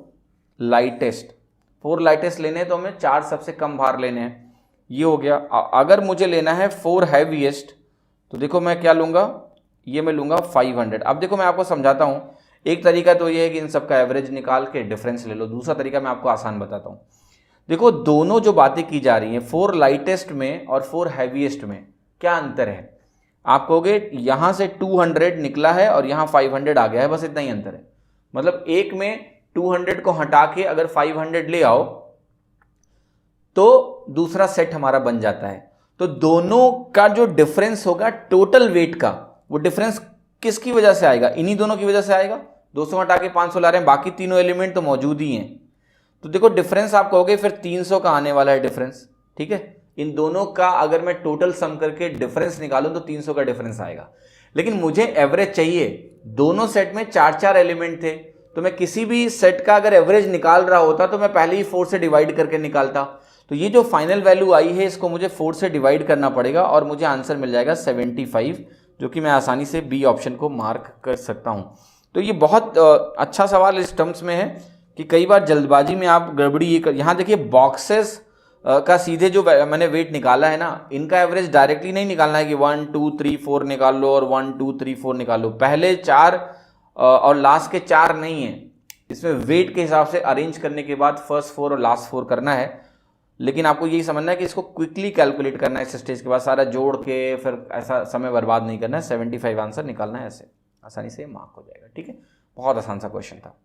लाइटेस्ट लेने हैं तो हमें 4 सबसे कम भार लेने हैं, ये हो गया। अगर मुझे लेना है 4 हैवीएस्ट तो देखो मैं क्या लूंगा, ये मैं लूंगा 500। अब देखो मैं आपको समझाता हूं, एक तरीका तो ये है कि इन सबका एवरेज निकाल के डिफरेंस ले लो, दूसरा तरीका मैं आपको आसान बताता हूं। देखो दोनों जो बातें की जा रही हैं 4 लाइटेस्ट में और 4 हैवीएस्ट में क्या अंतर है, आप कहोगे यहां से 200 निकला है और यहां 500 आ गया है, बस इतना ही अंतर है। मतलब एक में 200 को हटा के अगर 500 ले आओ तो दूसरा सेट हमारा बन जाता है। तो दोनों का जो डिफरेंस होगा टोटल वेट का, वो डिफरेंस किसकी वजह से आएगा, इन्हीं दोनों की वजह से आएगा। 200 हटा के 500 ला रहे हैं, बाकी तीनों एलिमेंट तो मौजूद ही हैं। तो देखो डिफरेंस आप कहोगे फिर 300 का आने वाला है डिफरेंस, ठीक है। इन दोनों का अगर मैं टोटल सम करके डिफरेंस निकालूं तो 300 का डिफरेंस आएगा। लेकिन मुझे एवरेज चाहिए, दोनों सेट में 4-4 एलिमेंट थे, तो मैं किसी भी सेट का अगर एवरेज निकाल रहा होता तो मैं पहले ही 4 से डिवाइड करके निकालता। तो ये जो फाइनल वैल्यू आई है इसको मुझे 4 से डिवाइड करना पड़ेगा और मुझे आंसर मिल जाएगा 75, जो कि मैं आसानी से बी ऑप्शन को मार्क कर सकता हूं। तो ये बहुत अच्छा सवाल इस टर्म्स में है कि कई बार जल्दबाजी में आप गड़बड़ी ये कर, यहां देखिए बॉक्सेस का सीधे जो मैंने वेट निकाला है ना, इनका एवरेज डायरेक्टली नहीं निकालना है कि 1 2 3 4 निकाल लो और 1 2 3 4 निकाल लो, पहले 4 और लास्ट के 4 नहीं है, इसमें वेट के हिसाब से अरेंज करने के बाद फर्स्ट 4 और लास्ट 4 करना है। लेकिन आपको यही समझना है कि इसको क्विकली कैलकुलेट करना है, इस स्टेज के बाद सारा जोड़ के फिर ऐसा समय बर्बाद नहीं करना है, 75 आंसर निकालना है, ऐसे आसानी से मार्क हो जाएगा, ठीक है। बहुत आसान सा क्वेश्चन था।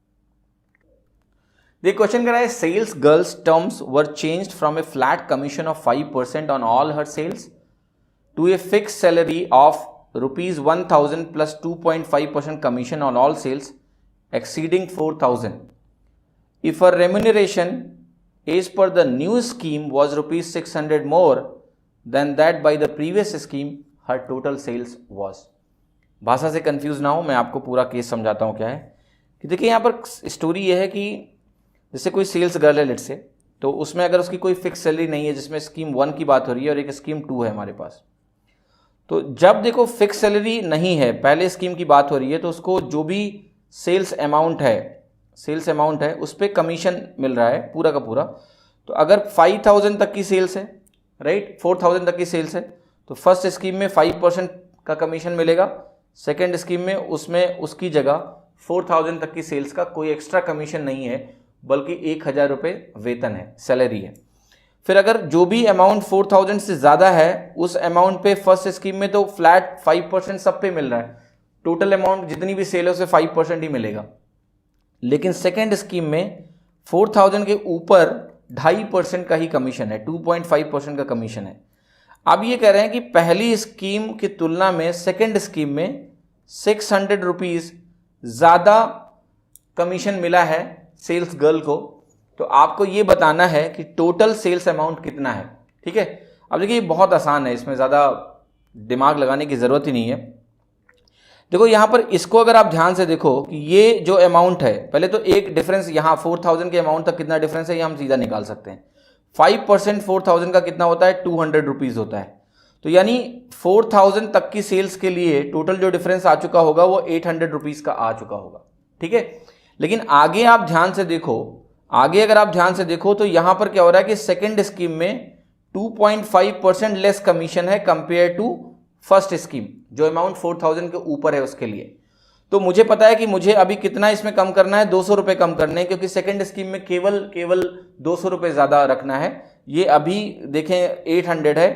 The question करा है sales girls terms were changed from a flat commission of 5% on all her sales to a fix salary of ₹1000 plus 2.5% commission on all sales exceeding 4,000. If her remuneration as per the new scheme was ₹600 more than that by the previous scheme, her total sales was. भाषा से confuse ना हो, मैं आपको पूरा case समझाता हूँ क्या है कि देखिए यहाँ पर स्टोरी ये है कि जैसे कोई सेल्स गर्ल है लेट्स से, तो उसमें अगर उसकी कोई फिक्स सैलरी नहीं है, जिसमें स्कीम 1 की बात हो रही है और एक स्कीम 2 है हमारे पास, तो जब देखो फिक्स सैलरी नहीं है, पहले स्कीम की बात हो रही है, तो उसको जो भी सेल्स अमाउंट है उस पर कमीशन मिल रहा है पूरा का पूरा। तो अगर 5,000 तक की सेल्स है, राइट, 4,000 तक की सेल्स है, तो फर्स्ट स्कीम में 5% का कमीशन मिलेगा, सेकेंड स्कीम में उसमें उसकी जगह 4,000 तक की सेल्स का कोई एक्स्ट्रा कमीशन नहीं है, बल्कि 1,000 रुपये वेतन है, सैलरी है। फिर अगर जो भी अमाउंट 4,000 से ज़्यादा है, उस अमाउंट पे फर्स्ट स्कीम में तो फ्लैट 5% सब पे मिल रहा है, टोटल अमाउंट जितनी भी सेल है उसे 5% ही मिलेगा। लेकिन सेकेंड स्कीम में 4,000 के ऊपर 2.5% का ही कमीशन है, 2.5% का कमीशन है। अब ये कह रहे हैं कि पहली स्कीम की तुलना में सेकेंड स्कीम में 600 रुपीज़ ज़्यादा कमीशन मिला है सेल्स गर्ल को, तो आपको ये बताना है कि टोटल सेल्स अमाउंट कितना है, ठीक है। अब देखिए ये बहुत आसान है, इसमें ज़्यादा दिमाग लगाने की ज़रूरत ही नहीं है। देखो यहाँ पर इसको अगर आप ध्यान से देखो कि ये जो अमाउंट है, पहले तो एक डिफरेंस यहाँ 4,000 के अमाउंट तक कितना डिफरेंस है ये हम सीधा निकाल सकते हैं। 5% 4,000 का कितना होता है, 200 रुपीज़ होता है। तो यानी 4,000 तक की सेल्स के लिए टोटल जो डिफरेंस आ चुका होगा वो 800 रुपीज़ का आ चुका होगा, ठीक है। लेकिन आगे आप ध्यान से देखो, अगर आप ध्यान से देखो तो यहाँ पर क्या हो रहा है कि सेकेंड स्कीम में 2.5% लेस कमीशन है कंपेयर टू फर्स्ट स्कीम, जो अमाउंट 4,000 के ऊपर है उसके लिए। तो मुझे पता है कि मुझे अभी कितना इसमें कम करना है, 200 रुपये कम करने हैं, क्योंकि सेकंड स्कीम में केवल 200 रुपये ज़्यादा रखना है। ये अभी देखें 800 है,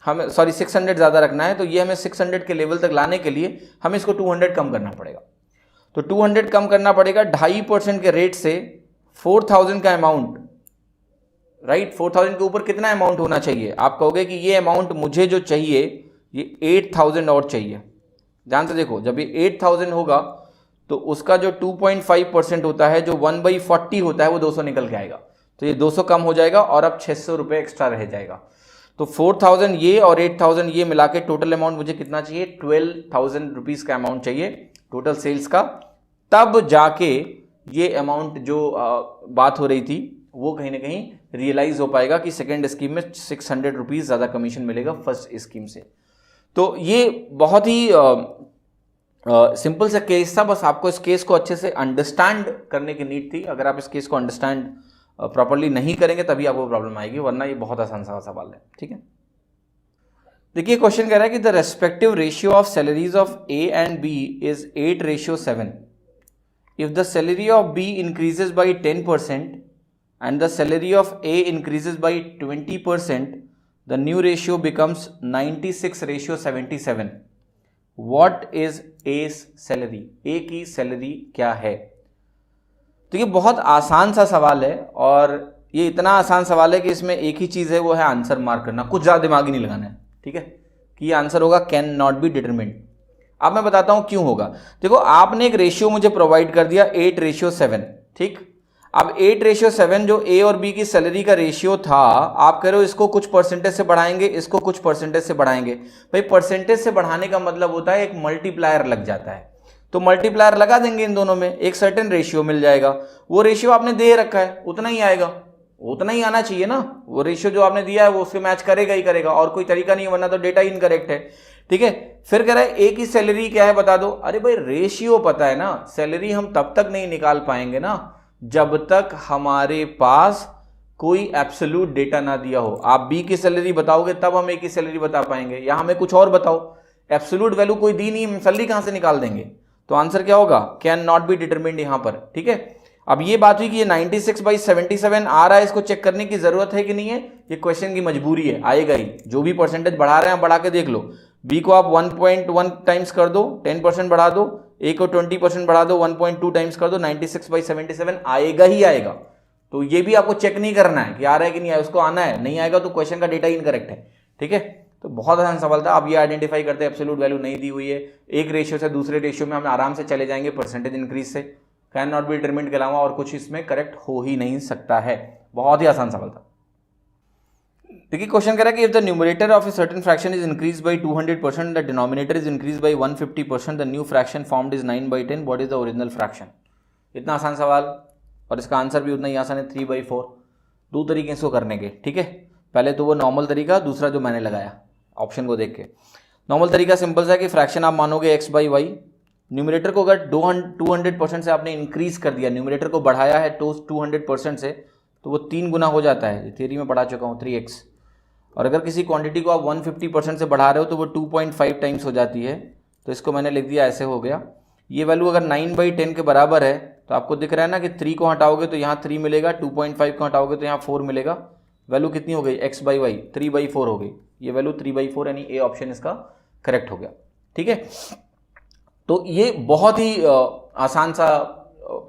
हमें 600 ज़्यादा रखना है, तो ये हमें 600 के लेवल तक लाने के लिए हमें इसको 200 कम करना पड़ेगा। तो 200 कम करना पड़ेगा 2.5% के रेट से 4000 का अमाउंट, राइट। 4000 के ऊपर कितना अमाउंट होना चाहिए? आप कहोगे कि ये अमाउंट मुझे जो चाहिए ये 8000 और चाहिए। ध्यान से देखो, जब ये 8000 होगा तो उसका जो 2.5% होता है, जो 1/40 होता है, वो 200 निकल के आएगा। तो ये 200 कम हो जाएगा और अब 600 रुपये एक्स्ट्रा रह जाएगा। तो 4000 ये और 8000 ये मिला के टोटल अमाउंट मुझे कितना चाहिए? 12000 रुपीज़ का अमाउंट चाहिए टोटल सेल्स का। तब जाके ये अमाउंट जो बात हो रही थी वो कहीं ना कहीं रियलाइज हो पाएगा कि सेकेंड स्कीम में 600 रुपीज़ ज़्यादा कमीशन मिलेगा फर्स्ट स्कीम से। तो ये बहुत ही सिंपल सा केस था, बस आपको इस केस को अच्छे से अंडरस्टैंड करने की नीड थी। अगर आप इस केस को अंडरस्टैंड प्रॉपर्ली नहीं करेंगे तभी आपको प्रॉब्लम आएगी, वरना ये बहुत आसान सा सवाल है। ठीक है, देखिए क्वेश्चन कह रहा है कि the respective ratio of salaries of A and B is 8:7। If the salary of B increases by 10% and the salary of A increases by 20%, the new ratio becomes 96:77. What is A's salary? A की salary क्या है? तो ये बहुत आसान सा सवाल है, और ये इतना आसान सवाल है कि इसमें एक ही चीज़ है, वो है आंसर मार्क करना। कुछ ज़्यादा दिमाग ही नहीं लगाना है, ठीक है, कि ये आंसर होगा कैन नॉट बी डिटरमिन्ड। अब मैं बताता हूँ क्यों होगा। देखो, आपने एक रेशियो मुझे प्रोवाइड कर दिया 8:7, ठीक। अब 8:7 जो ए और बी की सैलरी का रेशियो था, आप कह रहे हो इसको कुछ परसेंटेज से बढ़ाएंगे, इसको कुछ परसेंटेज से बढ़ाएंगे। भाई परसेंटेज से बढ़ाने का मतलब होता है एक मल्टीप्लायर लग जाता है, तो मल्टीप्लायर लगा देंगे इन दोनों में, एक सर्टेन रेशियो मिल जाएगा। वो रेशियो आपने दे रखा है, उतना ही आएगा, उतना ही आना चाहिए ना। वो रेशियो जो आपने दिया है वो उससे मैच करेगा ही करेगा, और कोई तरीका नहीं, वरना तो डेटा इनकरेक्ट है। ठीक है, फिर कह रहा है ए की सैलरी क्या है बता दो। अरे भाई रेशियो पता है ना, सैलरी हम तब तक नहीं निकाल पाएंगे ना जब तक हमारे पास कोई एब्सोल्यूट डेटा ना दिया हो। आप बी की सैलरी बताओगे तब हम ए की सैलरी बता पाएंगे, या हमें कुछ और बताओ, एब्सोल्यूट वैल्यू कोई दी नहीं, सैलरी कहां से निकाल देंगे? तो आंसर क्या होगा? कैन नॉट बी डिटरमिन्ड यहां पर। ठीक है, अब ये बात हुई कि ये 96/77 आ रहा है, इसको चेक करने की जरूरत है कि नहीं है, ये क्वेश्चन की मजबूरी है, आएगा ही। जो भी परसेंटेज बढ़ा रहे हैं बढ़ा के देख लो। बी को आप 1.1 टाइम्स कर दो, 10% बढ़ा दो, ए को 20% बढ़ा दो, 1.2 टाइम्स कर दो, 96/77 आएगा ही आएगा। तो ये भी आपको चेक नहीं करना है कि आ रहा है कि नहीं आया, उसको आना है, नहीं आएगा तो क्वेश्चन का डेटा इनकरेक्ट है। ठीक है, तो बहुत आसान सवाल था। अब ये आइडेंटिफाई करते हैं एब्सोल्यूट वैल्यू नहीं दी हुई है, एक रेशियो से दूसरे रेशियो में हम आराम से चले जाएंगे परसेंटेज इंक्रीज से। कैन नॉट बी डिटरमिन्ड के अलावा और कुछ इसमें करेक्ट हो ही नहीं सकता है। बहुत ही आसान सवाल था। देखिए क्वेश्चन कह रहा है कि if the numerator of a certain fraction is increase by 200%, the denominator is increase by 150%, the new fraction formed is 9/10, what is the original fraction? इतना आसान सवाल, और इसका आंसर भी उतना ही आसान है, 3/4। दो तरीके इसको करने के, ठीक है। पहले तो वो नॉर्मल तरीका, दूसरा जो मैंने लगाया ऑप्शन को देख के। नॉर्मल तरीका सिंपल सा है कि फ्रैक्शन आप मानोगे x/y, न्यूमरेटर को अगर 200% से आपने इंक्रीज कर दिया, न्यूमरेटर को बढ़ाया है 200% से, तो वो 3 गुना हो जाता है। थियरी में पढ़ा चुका हूँ, 3x। और अगर किसी क्वांटिटी को आप 150% से बढ़ा रहे हो तो वो 2.5 टाइम्स हो जाती है। तो इसको मैंने लिख दिया, ऐसे हो गया। ये वैल्यू अगर 9/10 के बराबर है, तो आपको दिख रहा है ना कि 3 को हटाओगे तो यहाँ 3 मिलेगा, 2.5 को हटाओगे तो यहाँ 4 मिलेगा। वैल्यू कितनी हो गई? x/y 3/4 हो गई। ये वैल्यू 3/4, यानी ए ऑप्शन इसका करेक्ट हो गया। ठीक है, तो ये बहुत ही आसान सा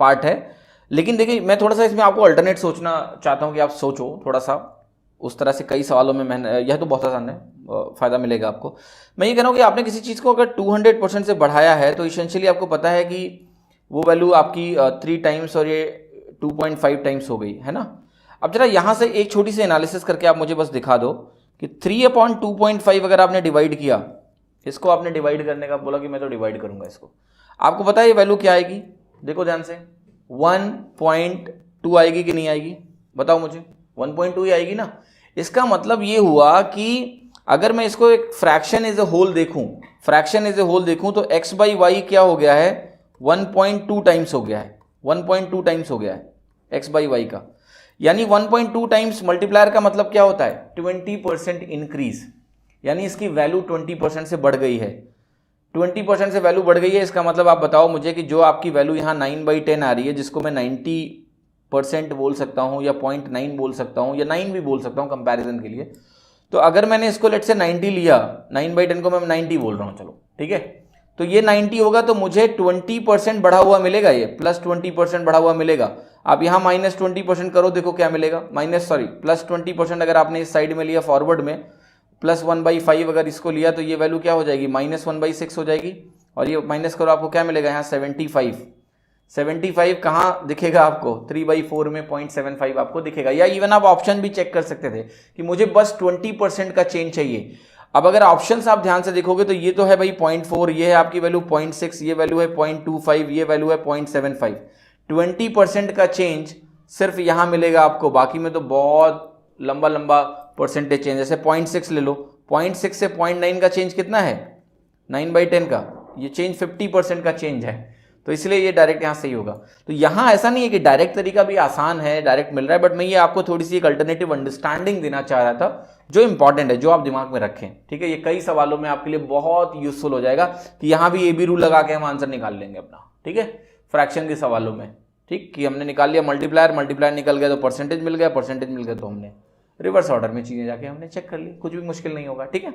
पार्ट है। लेकिन देखिए मैं थोड़ा सा इसमें आपको अल्टरनेट सोचना चाहता हूँ कि आप सोचो थोड़ा सा उस तरह से। कई सवालों में मैंने, यह तो बहुत आसान है, फ़ायदा मिलेगा आपको। मैं ये कह रहा हूँ कि आपने किसी चीज़ को अगर 200% से बढ़ाया है तो इसेंशियली आपको पता है कि वो वैल्यू आपकी 3 टाइम्स और ये 2.5 टाइम्स हो गई है ना। अब जरा यहाँ से एक छोटी सी एनालिसिस करके आप मुझे बस दिखा दो कि 3/2.5 अगर आपने डिवाइड किया, इसको आपने डिवाइड करने का बोला कि मैं तो डिवाइड करूँगा इसको, आपको पता है ये वैल्यू क्या आएगी? देखो ध्यान से, 1.2 आएगी कि नहीं आएगी? बताओ मुझे, 1.2 ही आएगी ना। इसका मतलब ये हुआ कि अगर मैं इसको एक फ्रैक्शन एज ए होल देखूं, फ्रैक्शन एज ए होल देखूं तो x/y क्या हो गया है? 1.2 टाइम्स हो गया है, 1.2 टाइम्स हो गया है x/y का। यानी 1.2 टाइम्स मल्टीप्लायर का मतलब क्या होता है? 20% इंक्रीज, यानी इसकी वैल्यू 20% से बढ़ गई है। 20% से वैल्यू बढ़ गई है, इसका मतलब आप बताओ मुझे कि जो आपकी वैल्यू यहाँ 9/10 आ रही है, जिसको मैं 90% बोल सकता हूँ या 0.9 बोल सकता हूँ या 9 भी बोल सकता हूँ कंपैरिजन के लिए। तो अगर मैंने इसको लेट से 90 लिया, 9/10 को मैं 90 बोल रहा हूँ, चलो ठीक है, तो ये 90 होगा तो मुझे 20% बढ़ा हुआ मिलेगा, ये प्लस 20% बढ़ा हुआ मिलेगा। आप यहाँ -20% करो, देखो क्या मिलेगा, प्लस 20% अगर आपने इस साइड में लिया फॉरवर्ड में, प्लस 1/5 अगर इसको लिया तो ये वैल्यू क्या हो जाएगी, -1/6 हो जाएगी। और ये माइनस करो, आपको क्या मिलेगा यहाँ 75 कहाँ दिखेगा आपको, 3/4 में 0.75 आपको दिखेगा। या इवन आप ऑप्शन भी चेक कर सकते थे कि मुझे बस 20% का चेंज चाहिए। अब अगर ऑप्शंस आप ध्यान से देखोगे तो ये तो है भाई 0.4, ये है आपकी वैल्यू 0.6, ये वैल्यू है 0.25, ये वैल्यू है 0.75। 20% का चेंज सिर्फ यहाँ मिलेगा आपको, बाकी में तो बहुत लंबा लंबा परसेंटेज चेंज। जैसे 0.6 ले लो, 0.6 से 0.9 का चेंज कितना है, 9/10 का, ये चेंज 50% का चेंज है, तो इसलिए ये डायरेक्ट यहाँ सही होगा। तो यहाँ ऐसा नहीं है कि डायरेक्ट तरीका भी आसान है, डायरेक्ट मिल रहा है, बट मैं ये आपको थोड़ी सी एक अल्टरनेटिव अंडरस्टैंडिंग देना चाह रहा था जो इंपॉर्टेंट है, जो आप दिमाग में रखें, ठीक है। ये कई सवालों में आपके लिए बहुत यूजफुल हो जाएगा कि यहाँ भी AB रूल लगा के हम आंसर निकाल लेंगे अपना, ठीक है, फ्रैक्शन के सवालों में, ठीक, कि हमने निकाल लिया मल्टीप्लायर निकल गया तो परसेंटेज मिल गया तो हमने रिवर्स ऑर्डर में चीजें जाके हमने चेक कर ली, कुछ भी मुश्किल नहीं होगा, ठीक है।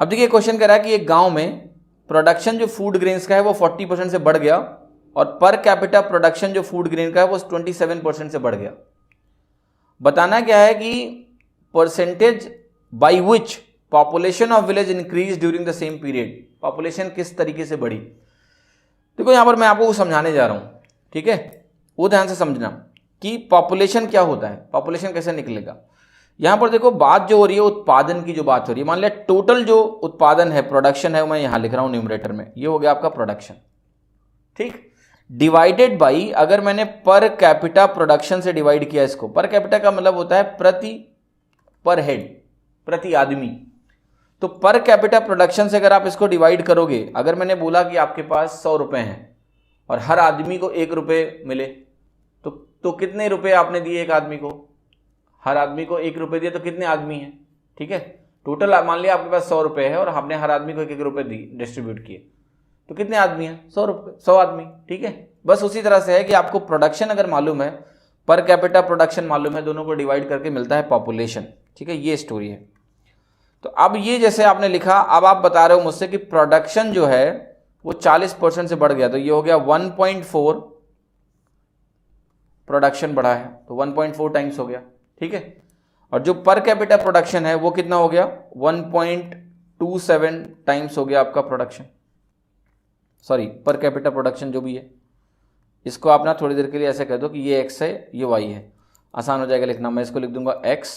अब देखिए क्वेश्चन कह रहा है कि एक गांव में प्रोडक्शन जो फूड ग्रेन्स का है वो 40% से बढ़ गया और पर कैपिटा प्रोडक्शन जो फूड ग्रेन का है वो 27% से बढ़ गया। बताना क्या है कि percentage by which population of village increase during the same period, population किस तरीके से बढ़ी। देखो यहां पर मैं आपको समझाने जा रहा हूं, ठीक है, वो ध्यान से समझना कि पॉपुलेशन क्या होता है, पॉपुलेशन कैसे निकलेगा। यहां पर देखो बात जो हो रही है उत्पादन की, जो बात हो रही है, मान लिया टोटल जो उत्पादन है, प्रोडक्शन है, वो मैं यहां लिख रहा हूं न्यूमरेटर में, ये हो गया आपका प्रोडक्शन, ठीक, डिवाइडेड बाई, अगर मैंने पर कैपिटा प्रोडक्शन से डिवाइड किया इसको, पर कैपिटा का मतलब होता है पर हेड, प्रति आदमी, तो पर कैपिटा प्रोडक्शन से अगर आप इसको डिवाइड करोगे, अगर मैंने बोला कि आपके पास 100 रुपए हैं और हर आदमी को 1 रुपए मिले, तो कितने रुपए आपने दिए एक आदमी को, हर आदमी को 1 रुपए दिए, तो कितने आदमी हैं, ठीक है, टोटल मान लिया आपके पास 100 रुपए है और हमने हर आदमी को 1 रुपए डिस्ट्रीब्यूट किए, तो कितने आदमी हैं, 100 आदमी, ठीक है। बस उसी तरह से है कि आपको प्रोडक्शन अगर मालूम है, पर कैपिटा प्रोडक्शन मालूम है, दोनों को डिवाइड करके मिलता है पॉपुलेशन, ठीक है, ये स्टोरी है। तो अब ये जैसे आपने लिखा, अब आप बता रहे हो मुझसे कि प्रोडक्शन जो है वो 40% से बढ़ गया, तो ये हो गया 1.4 प्रोडक्शन बढ़ा है, तो 1.4 टाइम्स हो गया, ठीक है। और जो पर कैपिटा प्रोडक्शन है वो कितना हो गया, 1.27 टाइम्स हो गया आपका प्रोडक्शन, पर कैपिटा प्रोडक्शन जो भी है, इसको आप ना थोड़ी देर के लिए ऐसे कह दो कि ये x है, ये y है, आसान हो जाएगा लिखना। मैं इसको लिख दूंगा x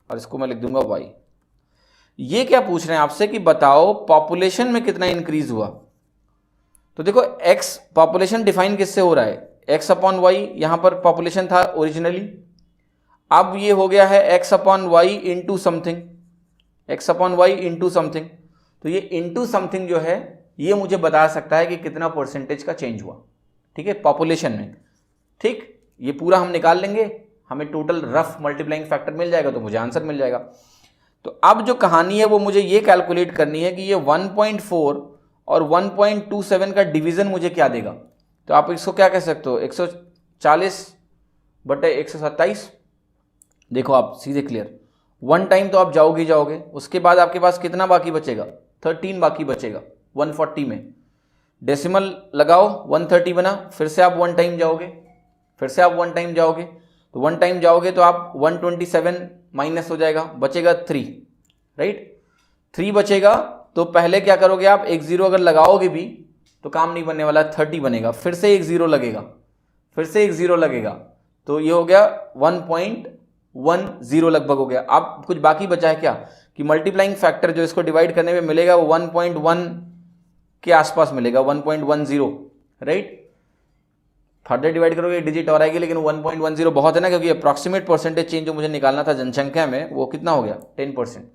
और इसको मैं लिख दूंगा y। ये क्या पूछ रहे हैं आपसे कि बताओ पॉपुलेशन में कितना इंक्रीज हुआ। तो देखो x पॉपुलेशन डिफाइन किससे हो रहा है, x/y, यहां पर पॉपुलेशन था ओरिजिनली, अब ये हो गया है x/y into something, x/y into something. तो ये इंटू समथिंग जो है ये मुझे बता सकता है कि कितना परसेंटेज का चेंज हुआ, ठीक है, पॉपुलेशन में, ठीक। ये पूरा हम निकाल लेंगे, हमें टोटल रफ मल्टीप्लाइंग फैक्टर मिल जाएगा तो मुझे आंसर मिल जाएगा। तो अब जो कहानी है वो मुझे ये कैलकुलेट करनी है कि ये 1.4 और 1.27 का डिवीजन मुझे क्या देगा। तो आप इसको क्या कह सकते हो, 140/127। देखो आप सीधे क्लियर, 1 टाइम तो आप जाओगे जाओगे, उसके बाद आपके पास कितना बाकी बचेगा, 13 बाकी बचेगा 140 में, डेसिमल लगाओ 130 बना, फिर से आप 1 टाइम जाओगे, तो 1 टाइम जाओगे तो आप 127 माइनस हो जाएगा, बचेगा 3, राइट, 3 बचेगा। तो पहले क्या करोगे आप, 1 0 अगर लगाओगे भी तो काम नहीं बनने वाला, 30 बनेगा, फिर से 1 0 लगेगा, तो ये हो गया 1.10 लगभग हो गया। अब कुछ बाकी बचा है क्या कि मल्टीप्लाइंग फैक्टर जो इसको डिवाइड करने में मिलेगा वो 1.1 के आसपास मिलेगा, 1.10, राइट। फर्दर डिवाइड करोगे डिजिट और आएगी, लेकिन 1.10 बहुत है ना, क्योंकि अप्रॉक्सीमेट परसेंटेज चेंज जो मुझे निकालना था जनसंख्या में वो कितना हो गया, 10%।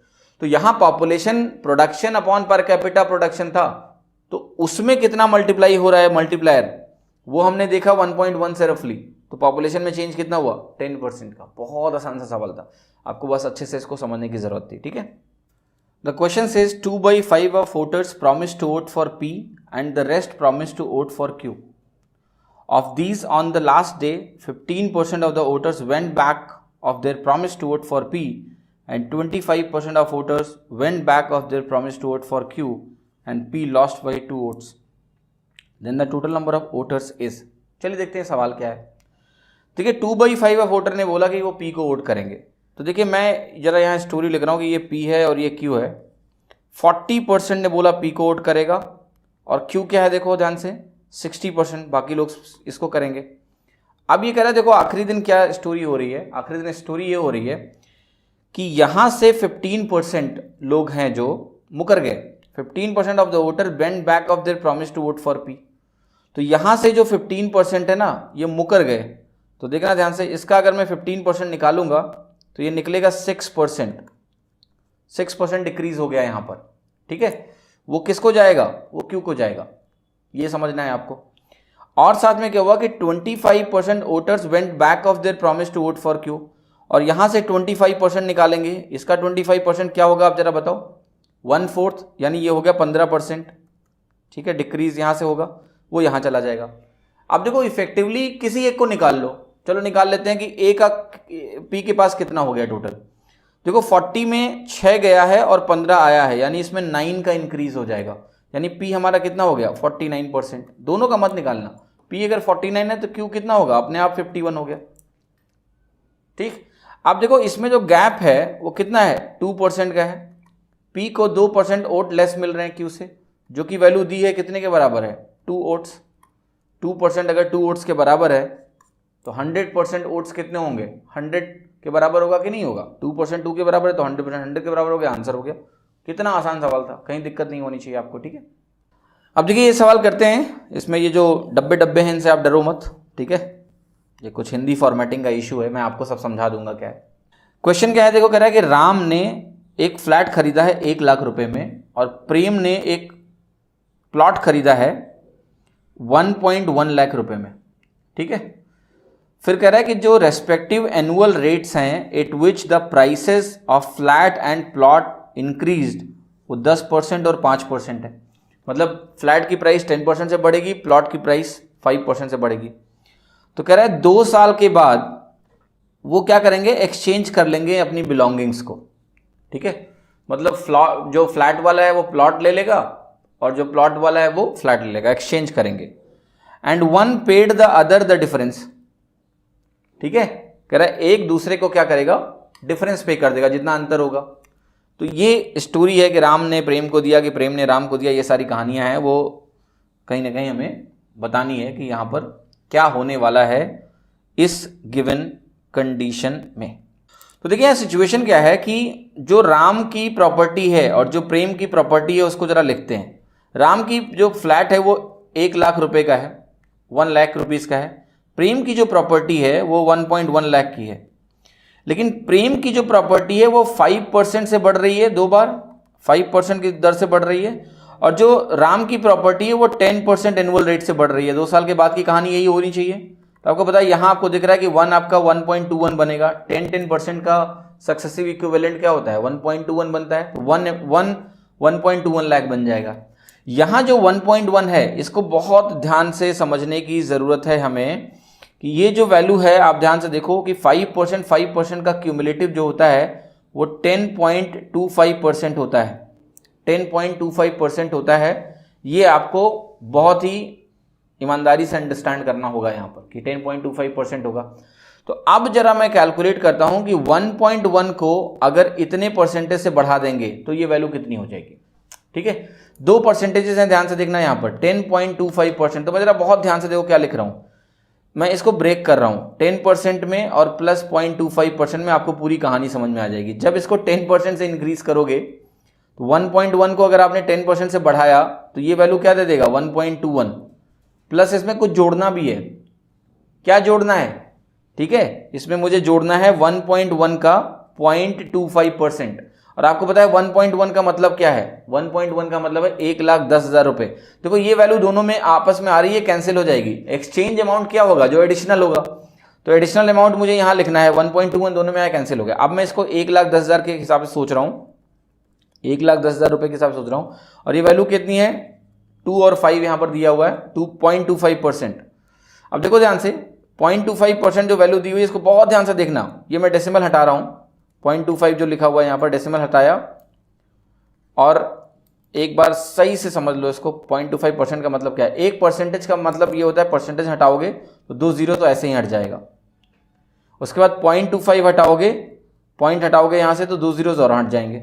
तो यहां population production upon per capita production था, तो उसमें कितना मल्टीप्लाई हो रहा है, मल्टीप्लायर, वो हमने देखा 1.1 से रफली, तो पॉपुलेशन में चेंज कितना हुआ, 10% का। बहुत आसान सा सवाल था, आपको बस अच्छे से इसको समझने की जरूरत थी, ठीक है। The question says 2/5 of voters promised to vote for P and the rest promised to vote for Q. Of these, on the last day, 15% of the voters went back of their promise to vote for P and 25% of voters went back of their promise to vote for Q and P lost by 2 votes. Then the total number of voters is. चलिए देखते हैं सवाल क्या है. देखिए 2/5 of voter ने बोला कि वो P को वोट करेंगे. तो देखिए मैं जरा यहाँ स्टोरी लिख रहा हूँ कि ये P है और ये Q है. 40% ने बोला P को वोट करेगा और Q क्या है देखो ध्यान से 60%, बाकी लोग इसको करेंगे. अब ये कह रहा है देखो आखिरी दिन क्या स्टोरी हो रही है. आखिरी दिन स्टोरी ये हो रही है कि यहाँ से 15% लोग हैं जो मुकर गए. 15% of the voter went back of their promise to vote for P. तो यहाँ से जो 15% है ना ये मुकर गए. तो देखना ध्यान से, इसका अगर मैं 15% निकालूंगा तो ये निकलेगा 6%. 6% डिक्रीज हो गया यहाँ पर. ठीक है, वो किसको जाएगा, वो Q को जाएगा. ये समझना है आपको. और साथ में क्या हुआ कि 25% voters went back of their promise to vote for Q. और यहाँ से 25% निकालेंगे. इसका 25% क्या होगा आप जरा बताओ. 1/4 यानी ये हो गया 15%. ठीक है, डिक्रीज यहाँ से होगा, वो यहाँ चला जाएगा. अब देखो इफेक्टिवली किसी एक को निकाल लो. चलो निकाल लेते हैं कि ए का P के पास कितना हो गया टोटल. देखो 40 में 6 गया है और 15 आया है, यानी इसमें 9 का इंक्रीज हो जाएगा. यानी P हमारा कितना हो गया 49%. दोनों का मत निकालना. P अगर 49 है तो Q कितना होगा, अपने आप 51 हो गया. ठीक. अब देखो इसमें जो गैप है वो कितना है, 2% का है. P को 2% वोट लेस मिल रहे हैं Q से, जो कि वैल्यू दी है कितने के बराबर है, 2 वोट्स. 2% अगर 2 वोट्स के बराबर है तो 100% वोट्स कितने होंगे, 100 के बराबर होगा कि नहीं होगा. 2% 2 के बराबर है तो 100% 100 के बराबर हो गया. आंसर हो गया. कितना आसान सवाल था, कहीं दिक्कत नहीं होनी चाहिए आपको. ठीक है, अब देखिए ये सवाल करते हैं. इसमें ये जो डब्बे हैं इनसे आप डरो मत. ठीक है, ये कुछ हिंदी फॉर्मेटिंग का इशू है, मैं आपको सब समझा दूंगा क्या है. क्वेश्चन क्या है देखो, कह रहा है कि राम ने एक फ्लैट खरीदा है 1 लाख रुपए में और प्रेम ने एक प्लॉट खरीदा है 1.1 लाख रुपए में. ठीक है, फिर कह रहा है कि जो रेस्पेक्टिव एनुअल रेट्स हैं eight which the prices of flat and plot increased, वो 10% और 5% है. मतलब फ्लैट की प्राइस 10% से बढ़ेगी, प्लॉट की प्राइस 5% से बढ़ेगी. तो कह रहा है 2 साल के बाद वो क्या करेंगे, एक्सचेंज कर लेंगे अपनी बिलोंगिंग्स को. ठीक है, मतलब जो फ्लैट वाला है वो प्लॉट ले लेगा और जो प्लॉट वाला है वो फ्लैट ले लेगा, एक्सचेंज करेंगे. And one paid the other the difference. ठीक है, कह रहा है एक दूसरे को क्या करेगा, डिफरेंस पे कर देगा, जितना अंतर होगा. तो ये स्टोरी है कि राम ने प्रेम को दिया कि प्रेम ने राम को दिया. ये सारी कहानियां हैं, वो कहीं ना कहीं हमें बतानी है कि यहाँ पर क्या होने वाला है इस गिवन कंडीशन में. तो देखिए यहाँ सिचुएशन क्या है कि जो राम की प्रॉपर्टी है और जो प्रेम की प्रॉपर्टी है उसको जरा लिखते हैं. राम की जो फ्लैट है वो 1 लाख रुपए का है, 1 लाख रुपीस का है. प्रेम की जो प्रॉपर्टी है वो 1.1 लाख की है. लेकिन प्रेम की जो प्रॉपर्टी है वो 5% से बढ़ रही है, 2 बार 5% की दर से बढ़ रही है. और जो राम की प्रॉपर्टी है वो 10% एनुअल रेट से बढ़ रही है. 2 साल के बाद की कहानी यही होनी चाहिए. तो आपको पता है यहाँ आपको दिख रहा है कि 1 आपका 1.21 बनेगा. 10% का सक्सेसिव इक्विवेलेंट क्या होता है, 1.21 बनता है. 1.21 लाख बन जाएगा. यहाँ जो 1.1 है इसको बहुत ध्यान से समझने की ज़रूरत है हमें कि ये जो वैल्यू है आप ध्यान से देखो कि 5% का क्यूमुलेटिव जो होता है वो 10.25% होता है. 10.25% होता है. ये आपको बहुत ही ईमानदारी से अंडरस्टैंड करना होगा यहाँ पर कि 10.25% होगा. तो अब जरा मैं कैलकुलेट करता हूँ कि 1.1 को अगर इतने परसेंटेज से बढ़ा देंगे तो ये वैल्यू कितनी हो जाएगी. ठीक है, 2 परसेंटेजेस हैं, ध्यान से देखना यहाँ पर 10.25%. तो मैं जरा बहुत ध्यान से देखो क्या लिख रहा हूँ, मैं इसको ब्रेक कर रहा हूँ 10% में और प्लस 0.25% में. आपको पूरी कहानी समझ में आ जाएगी. जब इसको 10% से इंक्रीज करोगे तो 1.1 को अगर आपने 10% से बढ़ाया तो ये वैल्यू क्या दे देगा 1.21. प्लस इसमें कुछ जोड़ना भी है. क्या जोड़ना है, ठीक है, इसमें मुझे जोड़ना है 1.1 का 0.25%. और आपको पता है 1.1 का मतलब क्या है, 1.1 का मतलब है 1,10,000 रुपए. देखो ये वैल्यू दोनों में आपस में आ रही है, कैंसिल हो जाएगी. एक्सचेंज अमाउंट क्या होगा, जो एडिशनल होगा. तो एडिशनल अमाउंट मुझे यहाँ लिखना है 1.21, दोनों में आया कैंसिल हो गया. अब मैं इसको 1,10,000 के हिसाब से सोच रहा हूँ 1,10,000 रुपये के हिसाब से सोच रहा हूँ। और ये वैल्यू कितनी है, 2 और 5 यहाँ पर दिया हुआ है, 2.25%। अब देखो ध्यान से, 0.25% जो वैल्यू दी हुई है इसको बहुत ध्यान से देखना। ये मैं डेसिमल हटा रहा हूँ, 0.25 जो लिखा हुआ है यहाँ पर डेसिमल हटाया, और एक बार सही से समझ लो इसको। 0.25% का मतलब क्या है, 1% का मतलब ये होता है परसेंटेज हटाओगे तो 2 जीरो तो ऐसे ही हट जाएगा। उसके बाद 0.25 हटाओगे, पॉइंट हटाओगे यहाँ से तो 2 जीरो और हट जाएंगे।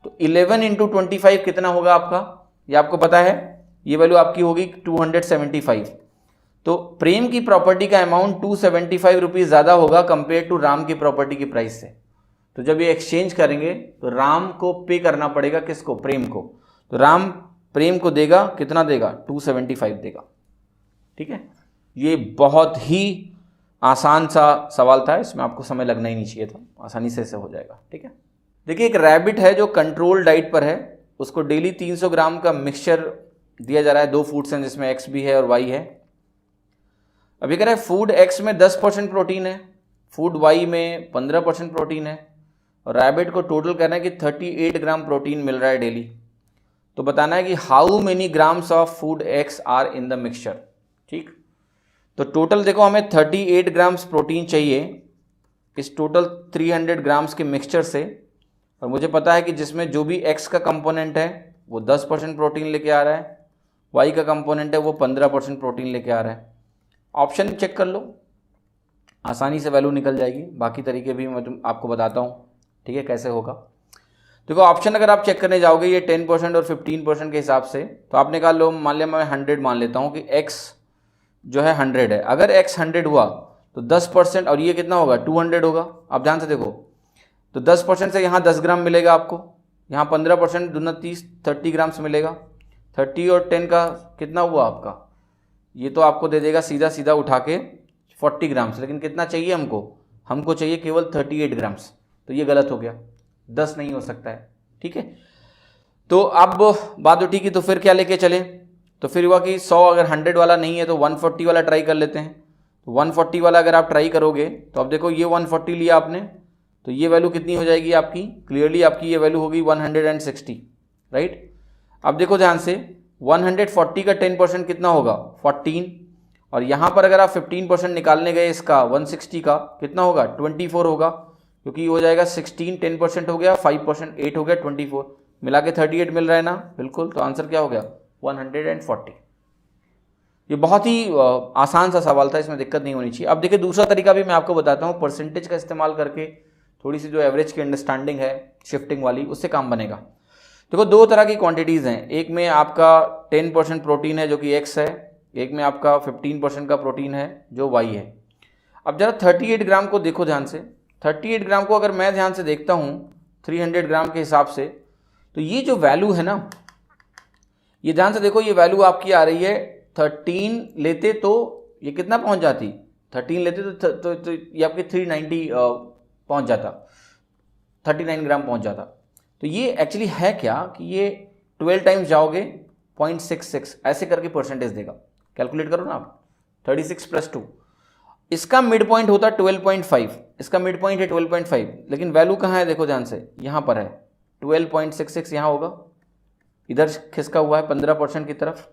तो 11 इंटू 25 कितना होगा आपका, ये आपको पता है, ये वैल्यू आपकी होगी 275। तो प्रेम की प्रॉपर्टी का अमाउंट 275 रुपीज ज़्यादा होगा कंपेयर टू राम की प्रॉपर्टी की प्राइस से। तो जब ये एक्सचेंज करेंगे तो राम को पे करना पड़ेगा किसको, प्रेम को। तो राम प्रेम को देगा, कितना देगा, 275 देगा। ठीक है, ये बहुत ही आसान सा सवाल था, इसमें आपको समय लगना ही नहीं चाहिए था, आसानी से ऐसे हो जाएगा। ठीक है, देखिए एक रैबिट है जो कंट्रोल डाइट पर है, उसको डेली 300 ग्राम का मिक्सचर दिया जा रहा है, 2 फूड्स हैं जिसमें एक्स भी है और वाई है। अभी कह रहा है फूड एक्स में 10% प्रोटीन है, फूड वाई में 15% प्रोटीन है, और रैबिट को टोटल करना है कि 38 ग्राम प्रोटीन मिल रहा है डेली। तो बताना है कि how many grams of food X are in the mixture. ठीक, तो टोटल देखो हमें 38 ग्राम्स प्रोटीन चाहिए इस टोटल 300 ग्राम्स के मिक्सचर से, और मुझे पता है कि जिसमें जो भी एक्स का कंपोनेंट है वो 10% प्रोटीन लेके आ रहा है, वाई का कंपोनेंट है वो 15% प्रोटीन लेके आ रहा है। ऑप्शन चेक कर लो, आसानी से वैल्यू निकल जाएगी। बाकी तरीके भी मैं आपको बताता हूँ, ठीक है, कैसे होगा। देखो ऑप्शन अगर आप चेक करने जाओगे ये 10% और 15% के हिसाब से, तो आपने कहा लो मान लिया मैं 100 मान लेता हूँ कि x जो है 100 है। अगर x 100 हुआ तो 10% और ये कितना होगा, 200 होगा। आप ध्यान से देखो, तो 10% से यहाँ 10 ग्राम मिलेगा आपको, यहाँ 15% दूना 30 ग्राम से मिलेगा। 30 और 10 का कितना हुआ आपका, ये तो आपको दे देगा सीधा सीधा उठा के 40 ग्राम से, लेकिन कितना चाहिए हमको चाहिए केवल 38 ग्राम्स। तो ये गलत हो गया, 10 नहीं हो सकता है। ठीक है, तो अब बात उठी कि तो फिर क्या लेके चले, तो फिर हुआ कि 100 अगर 100 वाला नहीं है तो 140 वाला ट्राई कर लेते हैं। तो 140 वाला अगर आप ट्राई करोगे तो अब देखो ये 140 लिया आपने, तो ये वैल्यू कितनी हो जाएगी आपकी, क्लियरली आपकी ये वैल्यू होगी 160, राइट। अब देखो ध्यान से, 140 का 10% कितना होगा, 14, और यहाँ पर अगर आप 15% निकालने गए इसका 160 का कितना होगा, 24 होगा, क्योंकि हो जाएगा 16, 10% हो गया, 5% 8 हो गया, 24 मिला के 38 मिल रहा है ना, बिल्कुल। तो आंसर क्या हो गया, 140। ये बहुत ही आसान सा सवाल था, इसमें दिक्कत नहीं होनी चाहिए। अब देखिए दूसरा तरीका भी मैं आपको बताता हूँ, परसेंटेज का इस्तेमाल करके थोड़ी सी जो एवरेज की अंडरस्टैंडिंग है शिफ्टिंग वाली, उससे काम बनेगा। देखो 2 तरह की क्वांटिटीज़ हैं, एक में आपका 10% प्रोटीन है जो कि एक्स है, एक में आपका 15% का प्रोटीन है जो वाई है। अब जरा 38 ग्राम को देखो ध्यान से, 38 ग्राम को अगर मैं ध्यान से देखता हूँ 300 ग्राम के हिसाब से, तो ये जो वैल्यू है ना, ये ध्यान से देखो, ये वैल्यू आपकी आ रही है 13 लेते तो ये कितना पहुँच जाती, 13 लेते तो ये आपके 390 पहुँच जाता, 39 ग्राम पहुँच जाता। तो ये एक्चुअली है क्या कि ये 12 टाइम्स जाओगे 0.66 ऐसे करके परसेंटेज देगा। कैलकुलेट करो ना आप, 36 + 2, इसका मिड पॉइंट होता है 12.5, इसका मिड पॉइंट है 12.5, लेकिन वैल्यू कहाँ है देखो ध्यान से, यहाँ पर है 12.66, यहाँ होगा, इधर खिसका हुआ है 15% की तरफ।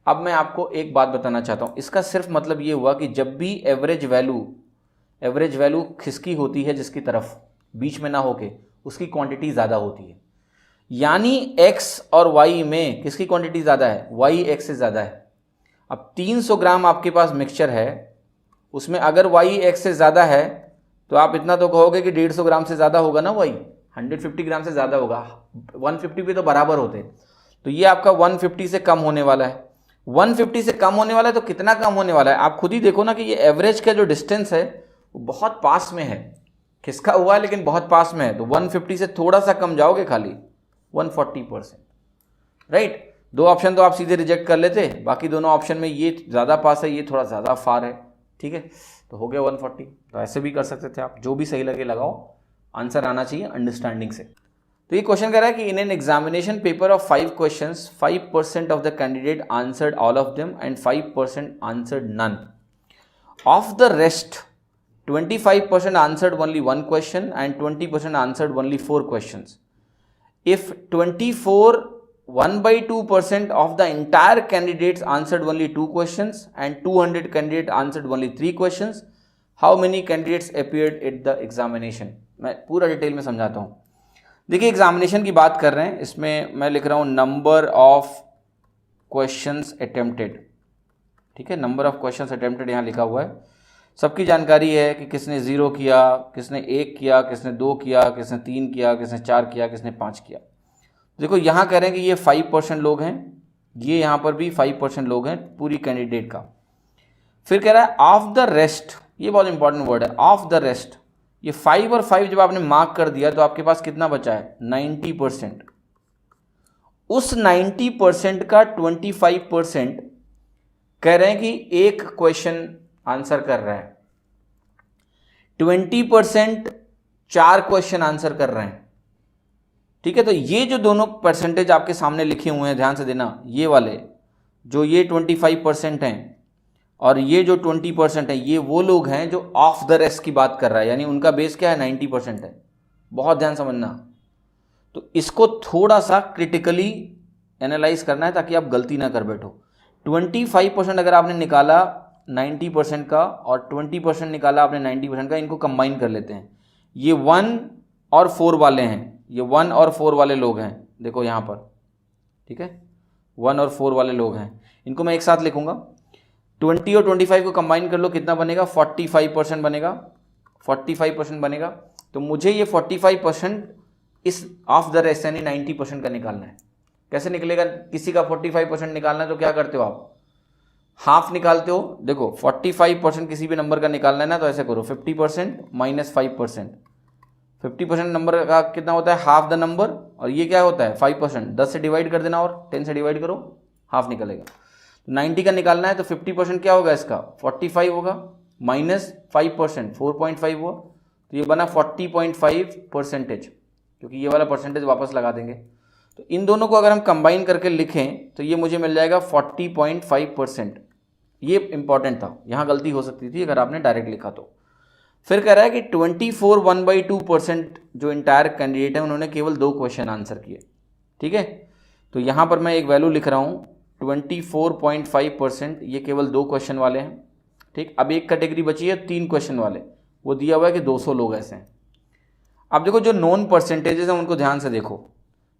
अब मैं आपको एक बात बताना चाहता हूँ, इसका सिर्फ मतलब ये हुआ कि जब भी एवरेज वैल्यू खिसकी होती है जिसकी तरफ, बीच में ना होके, उसकी क्वांटिटी ज़्यादा होती है। यानी x और y में किसकी क्वांटिटी ज़्यादा है, y x से ज़्यादा है। अब 300 ग्राम आपके पास मिक्सचर है, उसमें अगर y x से ज़्यादा है तो आप इतना तो कहोगे कि 150 ग्राम से ज़्यादा होगा ना, y 150 ग्राम से ज़्यादा होगा, 150 पे तो बराबर होते। तो ये आपका 150 से कम होने वाला है, 150 से कम होने वाला है, तो कितना कम होने वाला है आप खुद ही देखो ना कि ये एवरेज का जो डिस्टेंस है वो बहुत पास में है, खिसका हुआ है लेकिन बहुत पास में है। तो 150 से थोड़ा सा कम जाओगे, खाली 140%, राइट। 2 ऑप्शन तो आप सीधे रिजेक्ट कर लेते, बाकी दोनों ऑप्शन में ये ज़्यादा पास है, ये थोड़ा ज़्यादा फार है, ठीक है, तो हो गया 140। तो ऐसे भी कर सकते थे आप, जो भी सही लगे लगाओ, आंसर आना चाहिए अंडरस्टैंडिंग से। तो ये क्वेश्चन कह रहा है कि in an examination paper of 5 questions 5% of the candidate answered all of them and 5% answered none. Of the rest 25% answered only 1 question and 20% answered only 4 questions. if 1/2% of the entire candidates answered only 2 questions and 200 candidates answered only 3 questions, how many candidates appeared at the examination? मैं पूरा detail में समझाता हूँ. देखिए examination की बात कर रहे हैं, इसमें मैं लिख रहा हूँ नंबर ऑफ क्वेश्चंस अटेम्प्टेड. ठीक है, नंबर ऑफ क्वेश्चंस अटेम्प्टेड यहाँ लिखा हुआ है. सबकी जानकारी है कि किसने 0 किया, किसने 1 किया, किसने 2 किया, किसने 3 किया, किसने 4 किया, किसने 5 किया. देखो यहाँ कह रहे हैं कि ये 5% लोग हैं, ये यहाँ पर भी 5% लोग हैं पूरी कैंडिडेट का. फिर कह रहा है ऑफ द रेस्ट, ये बहुत इंपॉर्टेंट वर्ड है, ऑफ द रेस्ट. ये 5 और 5 जब आपने मार्क कर दिया तो आपके पास कितना बचा है? 90%. उस 90% का 25% कह रहे हैं कि एक क्वेश्चन आंसर कर रहा है, 20% 4 क्वेश्चन आंसर कर रहे हैं. ठीक है, तो ये जो दोनों परसेंटेज आपके सामने लिखे हुए हैं, ध्यान से देना, ये वाले जो ये 25% हैं और ये जो 20% है, ये वो लोग हैं जो ऑफ द रेस्ट की बात कर रहा है, यानी उनका बेस क्या है? 90% है. बहुत ध्यान समझना. तो इसको थोड़ा सा क्रिटिकली एनालाइज करना है ताकि आप गलती ना कर बैठो. 25% अगर आपने निकाला 90% का और 20% निकाला आपने 90% का, इनको कंबाइन कर लेते हैं. ये 1 और 4 वाले हैं, ये 1 और 4 वाले लोग हैं, देखो यहाँ पर. ठीक है, 1 और 4 वाले लोग हैं, इनको मैं एक साथ लिखूंगा. 20 और 25 को कंबाइन कर लो, कितना बनेगा? 45% बनेगा. 45% बनेगा. तो मुझे ये 45% इस ऑफ द रेस्ट यानी 90% का निकालना है. कैसे निकलेगा? किसी का 45% निकालना है तो क्या करते हो आप? हाफ निकालते हो. देखो 45% किसी भी नंबर का निकालना है ना, तो ऐसे करो 50% माइनस 5%. 50% नंबर का कितना होता है? Half the number. और ये क्या होता है? 5%. 10 से डिवाइड कर देना और 10 से डिवाइड करो, हाफ निकलेगा. 90 का निकालना है तो 50% क्या होगा इसका? 45 होगा, माइनस 5%, 4.5 हुआ, तो ये बना 40.5%, क्योंकि ये वाला परसेंटेज वापस लगा देंगे. तो इन दोनों को अगर हम कंबाइन करके लिखें तो ये मुझे मिल जाएगा 40.5%. ये इंपॉर्टेंट था, यहाँ गलती हो सकती थी अगर आपने डायरेक्ट लिखा तो. फिर कह रहा है कि 1/2% जो इंटायर कैंडिडेट है उन्होंने केवल 2 क्वेश्चन आंसर किए. ठीक है, तो यहाँ पर मैं एक वैल्यू लिख रहा हूँ 24.5%, ये केवल 2 क्वेश्चन वाले हैं. ठीक, अब एक कैटेगरी बची है 3 क्वेश्चन वाले, वो दिया हुआ है कि 200 लोग ऐसे हैं. अब देखो जो नॉन परसेंटेजेस हैं उनको ध्यान से देखो.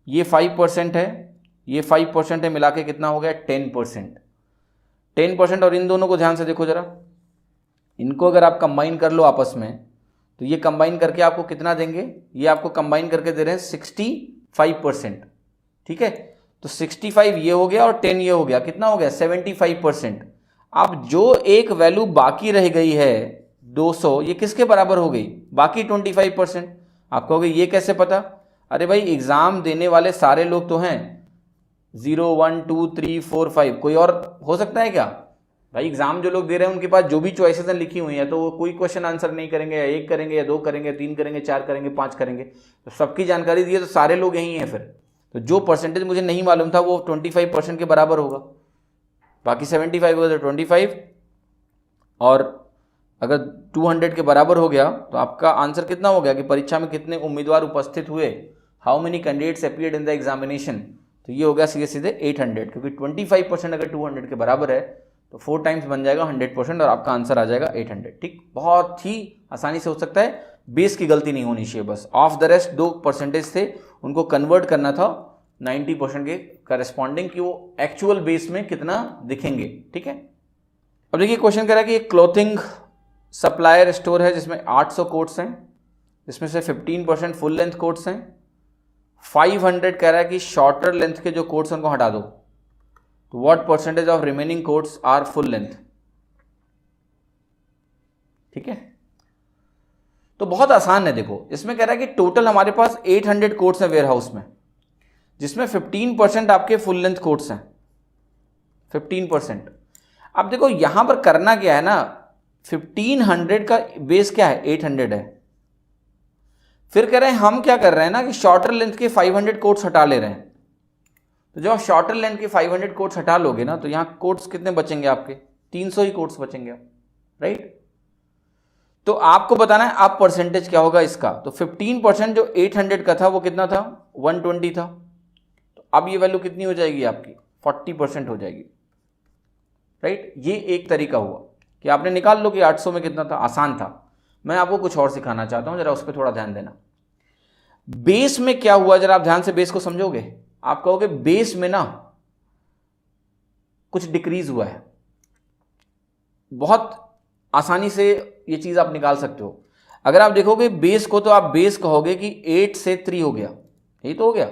ये 5% है, ये 5% है, मिला के कितना हो गया? 10%. 10% और इन दोनों को ध्यान से देखो जरा. इनको अगर आप कंबाइन कर लो आपस में तो ये कंबाइन करके आपको कितना देंगे? ये आपको कंबाइन करके दे रहे हैं 65%. ठीक है, तो 65 ये हो गया और 10 ये हो गया, कितना हो गया? 75%. अब जो एक वैल्यू बाकी रह गई है 200, ये किसके बराबर हो गई? बाकी 25%. आप कहोगे ये कैसे पता? अरे भाई एग्जाम देने वाले सारे लोग तो हैं 0, 1, 2, 3, 4, 5, कोई और हो सकता है क्या? भाई एग्जाम जो लोग दे रहे हैं उनके पास जो भी चॉइसेस हैं लिखी हुई हैं, तो वो कोई क्वेश्चन आंसर नहीं करेंगे, या 1 करेंगे, या 2 करेंगे, 3 करेंगे, 4 करेंगे, 5 करेंगे. तो सबकी जानकारी दी है तो सारे लोग यही हैं. फिर तो जो परसेंटेज मुझे नहीं मालूम था वो 25% के बराबर होगा, बाकी 75 होगा तो 25, और अगर 200 के बराबर हो गया तो आपका आंसर कितना हो गया कि परीक्षा में कितने उम्मीदवार उपस्थित हुए, how many candidates appeared in the examination. तो ये हो गया सीधे सीधे 800, क्योंकि 25% अगर 200 के बराबर है तो 4 टाइम्स बन जाएगा 100% और आपका आंसर आ जाएगा 800. ठीक, बहुत ही आसानी से हो सकता है, बेस की गलती नहीं होनी चाहिए बस. ऑफ द रेस्ट 2% थे, उनको कन्वर्ट करना था 90% के करस्पॉन्डिंग कि वो एक्चुअल बेस में कितना दिखेंगे. ठीक है, अब देखिए क्वेश्चन कह रहा है कि एक क्लॉथिंग सप्लायर स्टोर है जिसमें 800 कोट्स हैं, जिसमें से 15% फुल लेंथ कोट्स हैं. 500 कह रहा है कि शॉर्टर लेंथ के जो कोट्स हैं उनको हटा दो. तो what percentage of remaining quotes are full length? ठीक है, तो बहुत आसान है. देखो इसमें कह रहा है कि टोटल हमारे पास 800 कोट्स हैं वेयर हाउस में, जिसमें 15% आपके फुल लेंथ कोट्स हैं, 15%. अब देखो यहां पर करना क्या है ना, 1500 का बेस क्या है? 800 है. फिर कह रहे हैं हम क्या कर रहे हैं ना कि शॉर्टर लेंथ के 500 कोट्स हटा ले रहे हैं. तो जब आप शॉर्टर लेंथ के 500 कोट्स हटा लोगे ना तो यहां कोट्स कितने बचेंगे आपके? 300 ही कोट्स बचेंगे, राइट? तो आपको बताना है आप परसेंटेज क्या होगा इसका। तो 15% जो 800 का था वो कितना था, 120 था। तो अब ये वैल्यू कितनी हो जाएगी आपकी, 40% हो जाएगी, राइट। ये एक तरीका हुआ कि आपने निकाल लो कि 800 में कितना था, आसान था। मैं आपको कुछ और सिखाना चाहता हूं, जरा उस पर थोड़ा ध्यान देना। बेस में क्या हुआ, जरा आप ध्यान से बेस को समझोगे, आप कहोगे बेस में ना कुछ डिक्रीज हुआ है। बहुत आसानी से ये चीज आप निकाल सकते हो। अगर आप देखोगे बेस को, तो आप बेस कहोगे कि 8 से 3 हो गया, यही तो हो गया।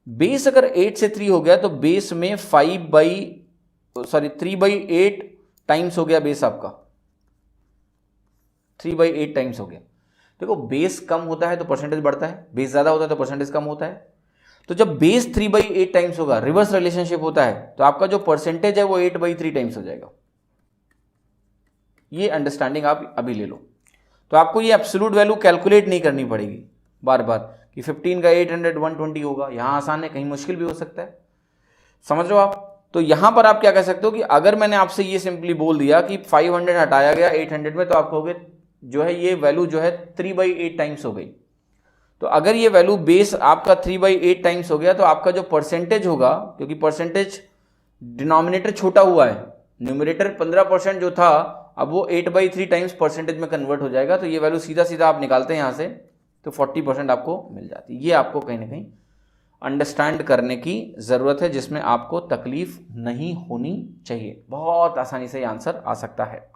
बेस अगर 8 से 3 हो गया तो बेस में 3/8 टाइम्स हो गया बेस आपका, 3/8 टाइम्स हो गया। देखो बेस कम होता है तो परसेंटेज बढ़ता है, बेस ज्यादा होता है तो परसेंटेज कम होता है। तो जब बेस 3/8 टाइम्स होगा, रिवर्स रिलेशनशिप होता है, तो आपका जो परसेंटेज है वो 8/3 टाइम्स हो जाएगा। ये अंडरस्टैंडिंग आप अभी ले लो। तो आपको ये एब्सोल्यूट वैल्यू कैलकुलेट नहीं करनी पड़ेगी बार बार कि 15 का 800 120 होगा। यहां आसान है, कहीं मुश्किल भी हो सकता है, समझ रहे हो आप। तो यहां पर आप क्या कह सकते हो कि अगर मैंने आपसे ये सिंपली बोल दिया कि 500 हटाया गया 800 में, तो आप कहोगे जो है ये वैल्यू जो है 3/8 टाइम्स हो गई। तो अगर ये वैल्यू बेस आपका 3/8 टाइम्स हो गया, तो आपका जो परसेंटेज होगा, क्योंकि परसेंटेज डिनोमिनेटर छोटा हुआ है, न्यूमरेटर 15% जो था, अब वो 8/3 टाइम्स परसेंटेज में कन्वर्ट हो जाएगा। तो ये वैल्यू सीधा सीधा आप निकालते हैं यहां से, तो 40% आपको मिल जाती है। ये आपको कहीं ना कहीं अंडरस्टैंड करने की जरूरत है, जिसमें आपको तकलीफ नहीं होनी चाहिए। बहुत आसानी से ये आंसर आ सकता है।